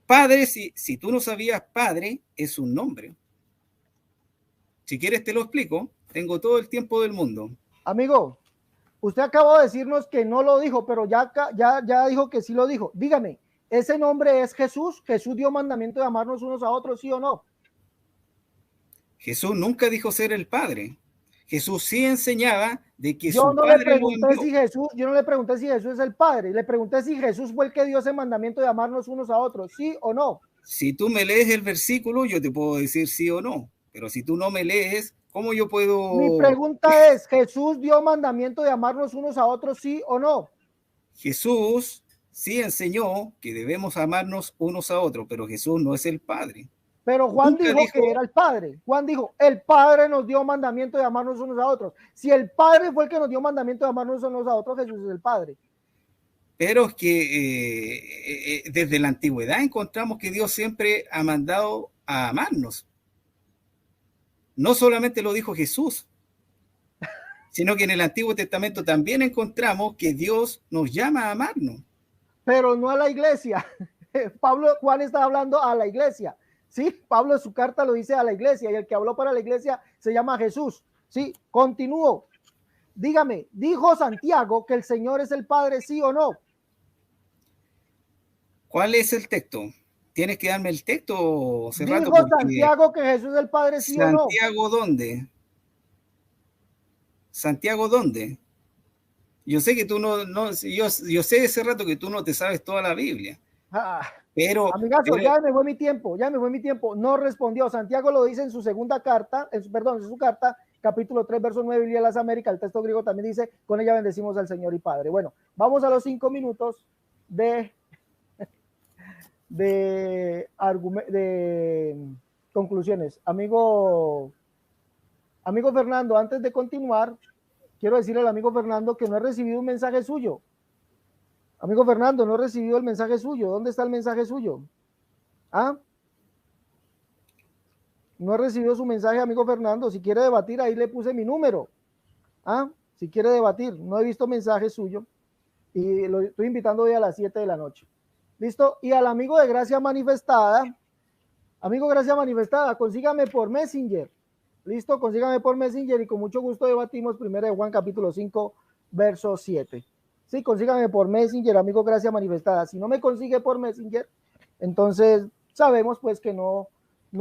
Padre, si tú no sabías, Padre es un nombre. Si quieres te lo explico, tengo todo el tiempo del mundo. Amigo, usted acabó de decirnos que no lo dijo, pero ya dijo que sí lo dijo. Dígame, ¿ese nombre es Jesús? ¿Jesús dio mandamiento de amarnos unos a otros, sí o no? Jesús nunca dijo ser el Padre. Jesús sí enseñaba de que Yo su no le Padre lo pregunté envió. si Jesús, yo no le pregunté si Jesús es el Padre, le pregunté si Jesús fue el que dio ese mandamiento de amarnos unos a otros, sí o no. Si tú me lees el versículo, yo te puedo decir sí o no. Pero si tú no me lees, ¿cómo yo Mi puedo? pregunta es, ¿Jesús dio mandamiento de amarnos unos a otros, sí o no? Jesús sí enseñó que debemos amarnos unos a otros, pero Jesús no es el Padre. Pero Juan Nunca dijo que era dijo, el Padre. Juan dijo, el Padre nos dio mandamiento de amarnos unos a otros. Si el Padre fue el que nos dio mandamiento de amarnos unos a otros, Jesús es el Padre. pero es que desde la antigüedad encontramos que Dios siempre ha mandado a amarnos. No solamente lo dijo Jesús, sino que en el Antiguo Testamento también encontramos que Dios nos llama a amarnos. Pero no a la iglesia. Juan está hablando a la iglesia. Sí, Pablo en su carta lo dice a la iglesia y el que habló para la iglesia se llama Jesús. Sí, continúo. Dígame, ¿dijo Santiago que el Señor es el Padre, sí o no? ¿Cuál es el texto? Tienes que darme el texto hace rato ¿Dijo porque Santiago que Jesús es el Padre, sí o no? Santiago, ¿dónde? Santiago, ¿dónde? Yo sé que tú yo sé de ese rato que tú no te sabes toda la Biblia, Ah, pero, amigazo, pero ya me fue mi tiempo, ya me fue mi tiempo. No respondió. Santiago lo dice en su segunda carta, en su carta, capítulo 3, verso 9, Biblia de las Américas. El texto griego también dice, con ella bendecimos al Señor y Padre. Bueno, vamos a los 5 minutos de, de conclusiones. Amigo Fernando, antes de continuar, quiero decirle al amigo Fernando que no he recibido un mensaje suyo. Amigo Fernando, no he recibido el mensaje suyo. ¿Dónde está el mensaje suyo? ¿Ah? No he recibido su mensaje, amigo Fernando. Si quiere debatir, ahí le puse mi número. ¿Ah? Si quiere debatir, no he visto mensaje suyo y lo estoy invitando hoy a las 7 de la noche. ¿Listo? Y al amigo de Gracia Manifestada, consígame por Messenger. ¿Listo? Consígame por Messenger y con mucho gusto debatimos primero de Juan capítulo 5, verso 7. Sí, consígame por Messenger, amigo Gracia Manifestada. Si no me consigue por Messenger, entonces sabemos pues que no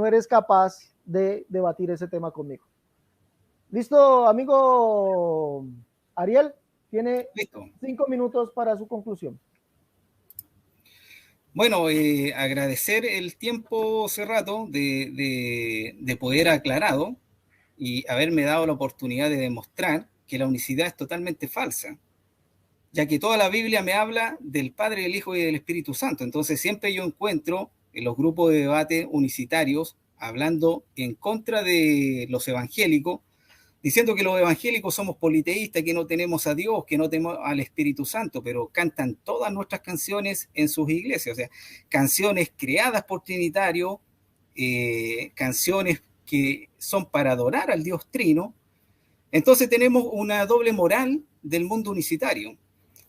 eres capaz de debatir ese tema conmigo. ¿Listo, amigo Ariel? Tiene listo. 5 minutos para su conclusión. Bueno, agradecer el tiempo hace rato de poder aclarado y haberme dado la oportunidad de demostrar que la unicidad es totalmente falsa, ya que toda la Biblia me habla del Padre, del Hijo y del Espíritu Santo. Entonces siempre yo encuentro en los grupos de debate unicitarios hablando en contra de los evangélicos, diciendo que los evangélicos somos politeístas, que no tenemos a Dios, que no tenemos al Espíritu Santo, pero cantan todas nuestras canciones en sus iglesias, o sea, canciones creadas por Trinitario, canciones que son para adorar al Dios Trino, Entonces tenemos una doble moral del mundo unicitario.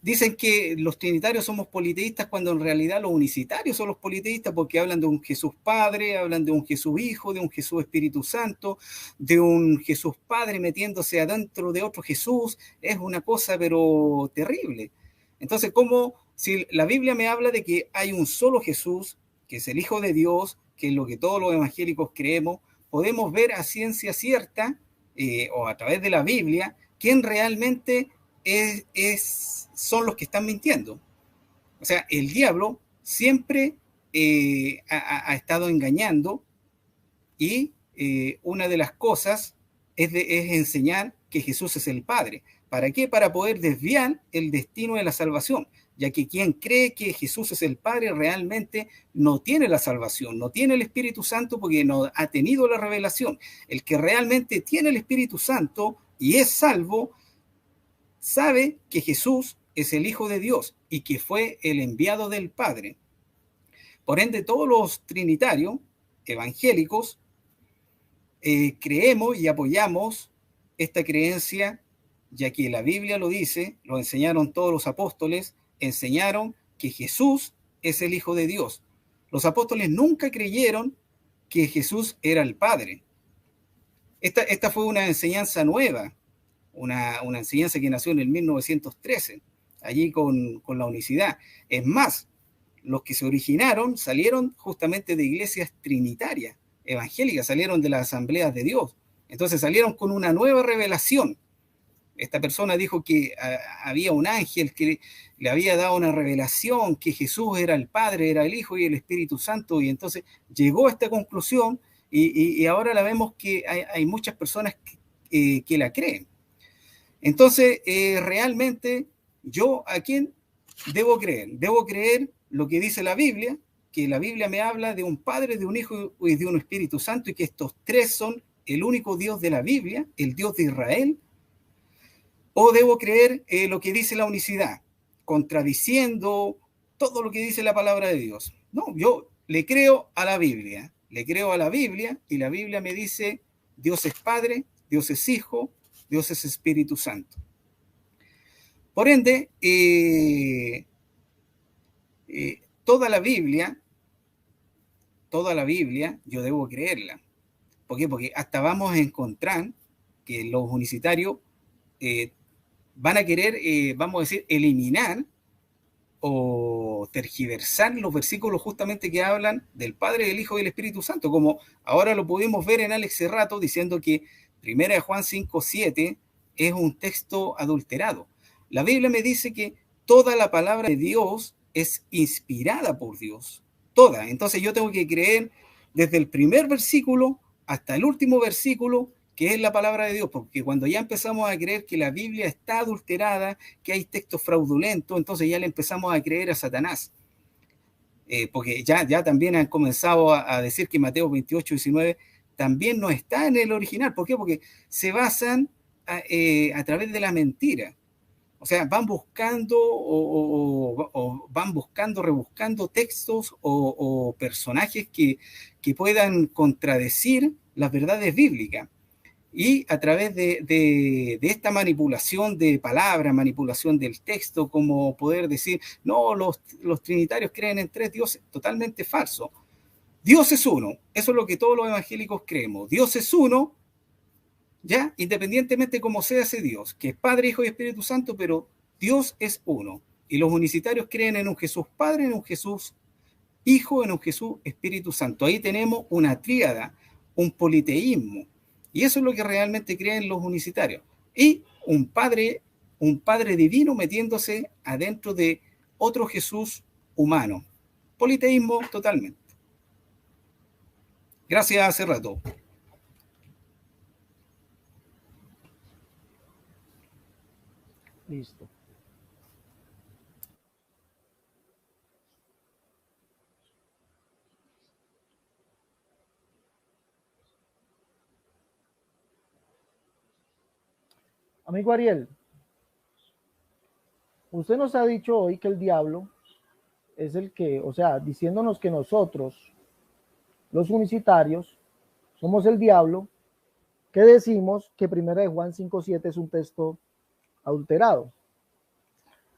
Dicen que los trinitarios somos politeístas cuando en realidad los unicitarios son los politeístas porque hablan de un Jesús Padre, hablan de un Jesús Hijo, de un Jesús Espíritu Santo, de un Jesús Padre metiéndose adentro de otro Jesús. Es una cosa pero terrible. Entonces, ¿cómo si la Biblia me habla de que hay un solo Jesús, que es el Hijo de Dios, que es lo que todos los evangélicos creemos, podemos ver a ciencia cierta o a través de la Biblia quién realmente son los que están mintiendo? O sea, el diablo siempre ha estado engañando y una de las cosas es enseñar que Jesús es el Padre. ¿Para qué? Para poder desviar el destino de la salvación, ya que quien cree que Jesús es el Padre realmente no tiene la salvación, no tiene el Espíritu Santo porque no ha tenido la revelación. El que realmente tiene el Espíritu Santo y es salvo, sabe que Jesús es el Hijo de Dios y que fue el enviado del Padre. Por ende, todos los trinitarios evangélicos creemos y apoyamos esta creencia, ya que la Biblia lo dice, lo enseñaron todos los apóstoles, enseñaron que Jesús es el Hijo de Dios. Los apóstoles nunca creyeron que Jesús era el Padre. Esta fue una enseñanza nueva, una enseñanza que nació en el 1913, allí con la unicidad. Es más, los que se originaron salieron justamente de iglesias trinitarias, evangélicas, salieron de las asambleas de Dios. Entonces salieron con una nueva revelación. Esta persona dijo que había un ángel que le había dado una revelación, que Jesús era el Padre, era el Hijo y el Espíritu Santo, y entonces llegó a esta conclusión y ahora la vemos que hay muchas personas que la creen. Entonces, realmente, ¿yo a quién debo creer? Debo creer lo que dice la Biblia, que la Biblia me habla de un Padre, de un Hijo y de un Espíritu Santo, y que estos tres son el único Dios de la Biblia, el Dios de Israel. ¿O debo creer lo que dice la unicidad, contradiciendo todo lo que dice la palabra de Dios? No, yo le creo a la Biblia, y la Biblia me dice Dios es Padre, Dios es Hijo, Dios es Espíritu Santo. Por ende, toda la Biblia, yo debo creerla. ¿Por qué? Porque hasta vamos a encontrar que los unicitarios van a querer, vamos a decir, eliminar o tergiversar los versículos justamente que hablan del Padre, del Hijo y del Espíritu Santo, como ahora lo pudimos ver en Alex Cerrato diciendo que 1 Juan 5:7 es un texto adulterado. La Biblia me dice que toda la palabra de Dios es inspirada por Dios, toda. Entonces yo tengo que creer desde el primer versículo hasta el último versículo que es la palabra de Dios, porque cuando ya empezamos a creer que la Biblia está adulterada, que hay textos fraudulentos, entonces ya le empezamos a creer a Satanás. Porque ya también han comenzado a decir que Mateo 28:19 también no está en el original. ¿Por qué? Porque se basan a través de la mentira. O sea, van buscando van buscando, rebuscando textos o personajes que puedan contradecir las verdades bíblicas. Y a través de esta manipulación de palabras, manipulación del texto, como poder decir, no, los trinitarios creen en tres dioses, totalmente falso. Dios es uno, eso es lo que todos los evangélicos creemos. Dios es uno, ya, independientemente cómo sea ese Dios, que es Padre, Hijo y Espíritu Santo, pero Dios es uno. Y los unicitarios creen en un Jesús Padre, en un Jesús Hijo, en un Jesús Espíritu Santo. Ahí tenemos una tríada, un politeísmo. Y eso es lo que realmente creen los unicitarios. Y un padre divino metiéndose adentro de otro Jesús humano. Politeísmo totalmente. Gracias, hace rato. Listo. Amigo Ariel, usted nos ha dicho hoy que el diablo es el que, o sea, diciéndonos que nosotros, los unicitarios, somos el diablo que decimos que 1 Juan 5:7 es un texto adulterado.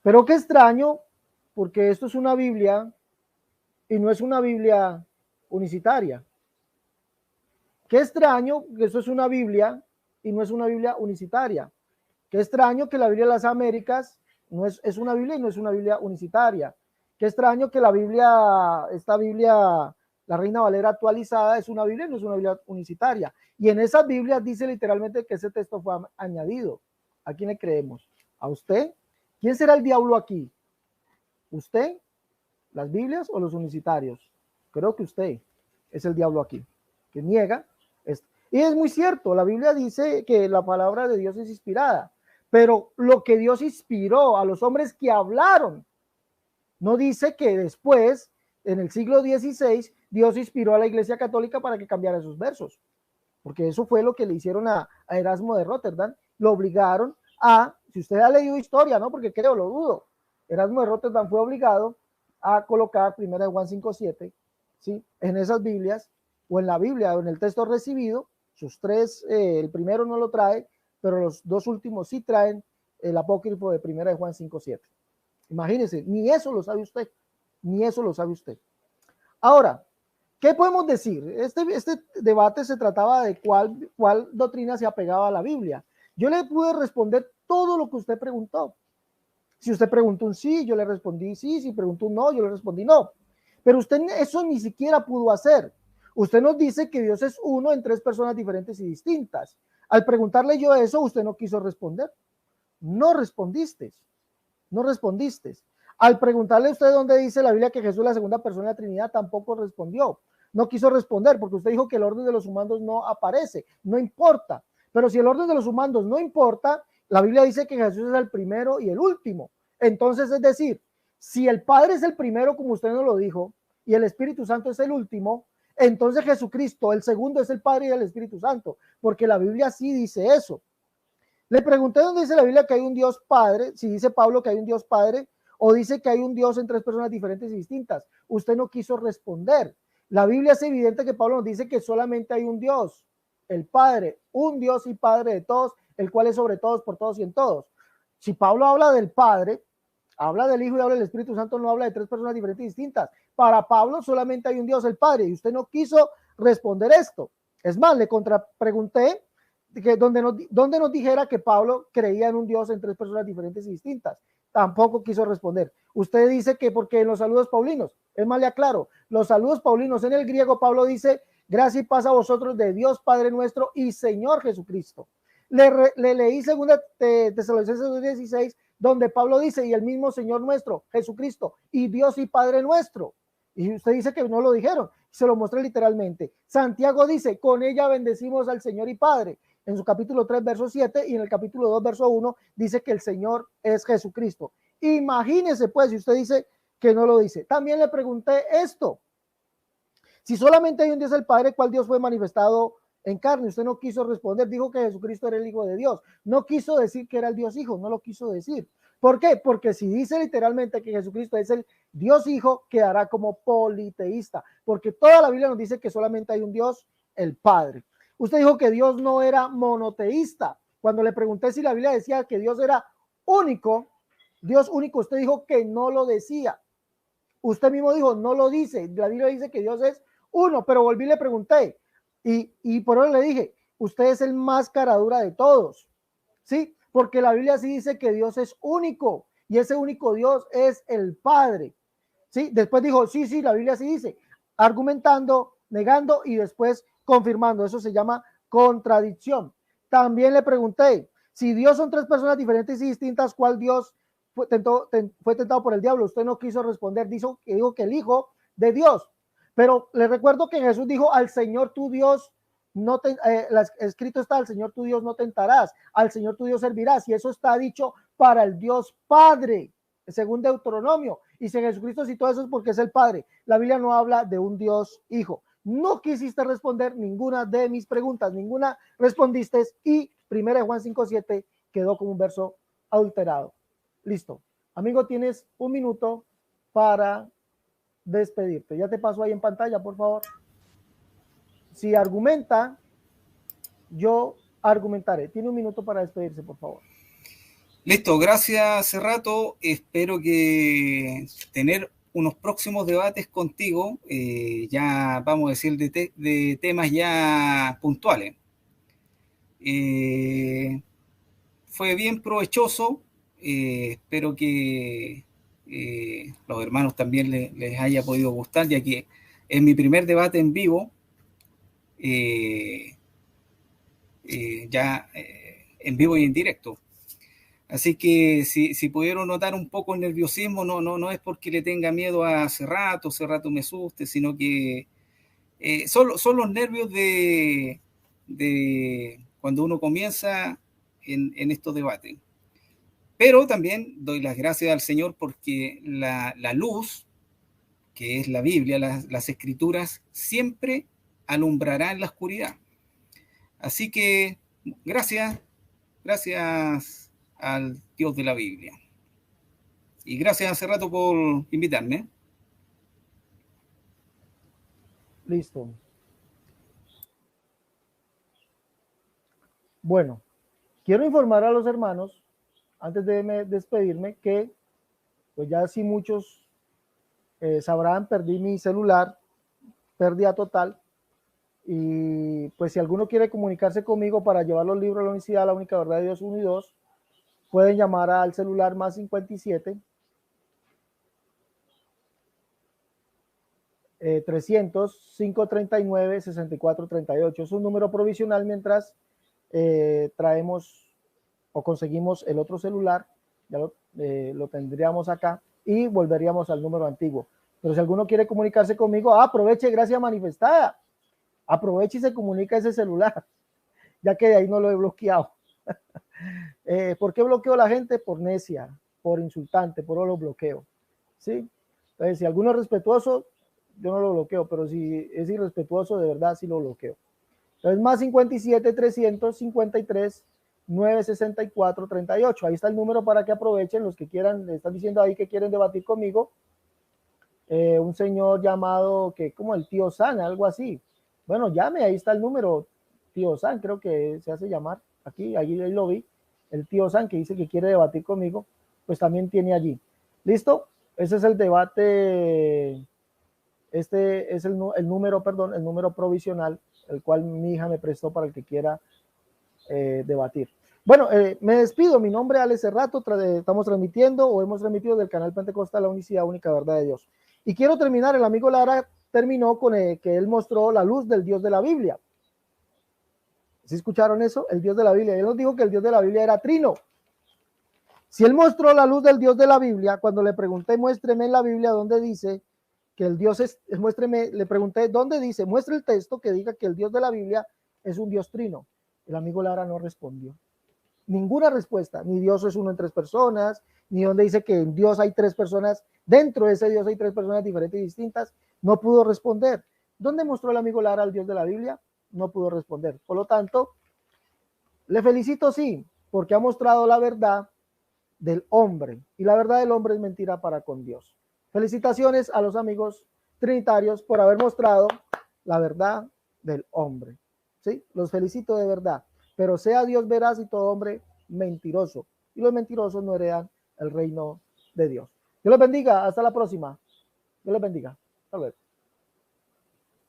Pero qué extraño, porque esto es una Biblia y no es una Biblia unicitaria. Qué extraño que esto es una Biblia y no es una Biblia unicitaria. Qué extraño que la Biblia de las Américas no es una Biblia y no es una Biblia unicitaria. Qué extraño que la Biblia, esta Biblia, la Reina Valera actualizada, es una Biblia y no es una Biblia unicitaria. Y en esas Biblias dice literalmente que ese texto fue añadido. ¿A quién le creemos? ¿A usted? ¿Quién será el diablo aquí? ¿Usted? ¿Las Biblias o los unicitarios? Creo que usted es el diablo aquí, que niega esto. Y es muy cierto, la Biblia dice que la palabra de Dios es inspirada, pero lo que Dios inspiró a los hombres que hablaron, no dice que después, en el siglo XVI, Dios inspiró a la Iglesia Católica para que cambiara esos versos, porque eso fue lo que le hicieron a Erasmo de Rotterdam, lo obligaron a, si usted ha leído historia, ¿no? Porque creo, lo dudo, Erasmo de Rotterdam fue obligado a colocar 1 Juan 5:7, ¿sí? En esas Biblias, o en la Biblia, o en el texto recibido, sus tres, el primero no lo trae, pero los dos últimos sí traen el apócrifo de 1 Juan 5:7. Imagínense, ni eso lo sabe usted, ni eso lo sabe usted. Ahora, ¿qué podemos decir? Este debate se trataba de cuál doctrina se apegaba a la Biblia. Yo le pude responder todo lo que usted preguntó. Si usted preguntó un sí, yo le respondí sí. Si preguntó un no, yo le respondí no. Pero usted eso ni siquiera pudo hacer. Usted nos dice que Dios es uno en tres personas diferentes y distintas. Al preguntarle yo eso, usted no quiso responder. No respondiste. No respondiste. Al preguntarle a usted dónde dice la Biblia que Jesús es la segunda persona de la Trinidad, tampoco respondió. No quiso responder porque usted dijo que el orden de los humanos no aparece, no importa. Pero si el orden de los humanos no importa, la Biblia dice que Jesús es el primero y el último. Entonces, es decir, si el Padre es el primero, como usted nos lo dijo, y el Espíritu Santo es el último, entonces Jesucristo, el segundo, es el Padre y el Espíritu Santo, porque la Biblia sí dice eso. Le pregunté dónde dice la Biblia que hay un Dios Padre, si dice Pablo que hay un Dios Padre, o dice que hay un Dios en tres personas diferentes y distintas. Usted no quiso responder. La Biblia es evidente que Pablo nos dice que solamente hay un Dios, el Padre, un Dios y Padre de todos, el cual es sobre todos, por todos y en todos. Si Pablo habla del Padre, habla del Hijo y habla del Espíritu Santo, no habla de tres personas diferentes y distintas. Para Pablo solamente hay un Dios, el Padre, y usted no quiso responder esto. Es más, le contrapregunté que donde nos dijera que Pablo creía en un Dios en tres personas diferentes y distintas. Tampoco quiso responder. Usted dice que porque en los saludos paulinos, es más, le aclaro, los saludos paulinos en el griego, Pablo dice, gracia y paz a vosotros de Dios Padre nuestro y Señor Jesucristo. Le leí segunda Tesalonicenses 2:16, donde Pablo dice, y el mismo Señor nuestro, Jesucristo, y Dios y Padre nuestro. Y usted dice que no lo dijeron, se lo mostré literalmente. Santiago dice, con ella bendecimos al Señor y Padre. En su capítulo 3, verso 7, y en el capítulo 2, verso 1, dice que el Señor es Jesucristo. Imagínese, pues, si usted dice que no lo dice. También le pregunté esto. Si solamente hay un Dios el Padre, ¿cuál Dios fue manifestado en carne? Usted no quiso responder, dijo que Jesucristo era el Hijo de Dios. No quiso decir que era el Dios Hijo, no lo quiso decir. ¿Por qué? Porque si dice literalmente que Jesucristo es el Dios Hijo, quedará como politeísta, porque toda la Biblia nos dice que solamente hay un Dios, el Padre. Usted dijo que Dios no era monoteísta. Cuando le pregunté si la Biblia decía que Dios era único, Dios único, usted dijo que no lo decía. Usted mismo dijo, no lo dice. La Biblia dice que Dios es uno, pero volví y le pregunté. Y por eso le dije, usted es el más caradura de todos. ¿Sí? Porque la Biblia sí dice que Dios es único. Y ese único Dios es el Padre. ¿Sí? Después dijo, sí, la Biblia sí dice. Argumentando, negando y después confirmando. Eso se llama contradicción. También le pregunté, si Dios son tres personas diferentes y distintas, ¿cuál Dios fue tentado por el diablo? Usted no quiso responder, dijo que el Hijo de Dios. Pero le recuerdo que Jesús dijo, al Señor tu Dios no te, escrito está, al Señor tu Dios no tentarás, al Señor tu Dios servirás, y eso está dicho para el Dios Padre, según Deuteronomio. Y si Jesucristo citó eso es porque es el Padre. La Biblia no habla de un Dios Hijo. No quisiste responder ninguna de mis preguntas, ninguna respondiste, y 1 Juan 5:7 quedó como un verso adulterado. Listo. Amigo, tienes un minuto para despedirte. Ya te paso ahí en pantalla, por favor. Si argumenta, yo argumentare. Tiene un minuto para despedirse, por favor. Listo, gracias Cerrato. Espero que tener unos próximos debates contigo, ya vamos a decir de temas ya puntuales. Fue bien provechoso, espero que los hermanos también les haya podido gustar, ya que es mi primer debate en vivo, en vivo y en directo. Así que si pudieron notar un poco el nerviosismo, no es porque le tenga miedo a Cerrato me asuste, sino que son los nervios de cuando uno comienza en estos debates. Pero también doy las gracias al Señor porque la luz, que es la Biblia, las Escrituras, siempre alumbrará en la oscuridad. Así que gracias al Dios de la Biblia. Y gracias hace rato por invitarme. Listo. Bueno, quiero informar a los hermanos, antes de despedirme, que pues ya si muchos sabrán, perdí mi celular, pérdida total. Y pues si alguno quiere comunicarse conmigo para llevar los libros a la Universidad, la Única Verdad de Dios 1 y 2, pueden llamar al celular más 57 300 539 6438. Es un número provisional mientras traemos o conseguimos el otro celular, ya lo tendríamos acá y volveríamos al número antiguo. Pero si alguno quiere comunicarse conmigo, aproveche gracia manifestada, aproveche y se comunica ese celular, ya que de ahí no lo he bloqueado. ¿Por qué bloqueo a la gente? Por necia, por insultante, por eso lo bloqueo, ¿sí? Entonces, si alguno es respetuoso, yo no lo bloqueo, pero si es irrespetuoso, de verdad sí lo bloqueo. Entonces, más 57 353 964 38. Ahí está el número para que aprovechen los que quieran. Le están diciendo ahí que quieren debatir conmigo. Un señor llamado, que como el tío San, algo así. Bueno, llame, ahí está el número. Tío San, creo que se hace llamar. Aquí, ahí lo vi. El tío San, que dice que quiere debatir conmigo, pues también tiene allí. ¿Listo? Ese es el debate. Este es el número provisional, el cual mi hija me prestó para el que quiera debatir. Bueno, me despido. Mi nombre es Alex Cerrato. Estamos transmitiendo o hemos transmitido del canal Pentecostal La Unicidad Única Verdad de Dios. Y quiero terminar. El amigo Lara terminó con que él mostró la luz del Dios de la Biblia. ¿Sí escucharon eso? El Dios de la Biblia. Él nos dijo que el Dios de la Biblia era trino. Si él mostró la luz del Dios de la Biblia, cuando le pregunté, muéstreme en la Biblia dónde dice que el Dios es, muéstreme, le pregunté, ¿dónde dice? Muestre el texto que diga que el Dios de la Biblia es un Dios trino. El amigo Lara no respondió. Ninguna respuesta, ni Dios es uno en tres personas, ni donde dice que en Dios hay tres personas, dentro de ese Dios hay tres personas diferentes y distintas, no pudo responder. ¿Dónde mostró el amigo Lara al Dios de la Biblia? No pudo responder. Por lo tanto, le felicito, sí, porque ha mostrado la verdad del hombre, y la verdad del hombre es mentira para con Dios. Felicitaciones a los amigos trinitarios por haber mostrado la verdad del hombre. ¿Sí? Los felicito de verdad. Pero sea Dios veraz y todo hombre mentiroso. Y los mentirosos no heredan el reino de Dios. Dios los bendiga. Hasta la próxima. Dios los bendiga. Hasta luego.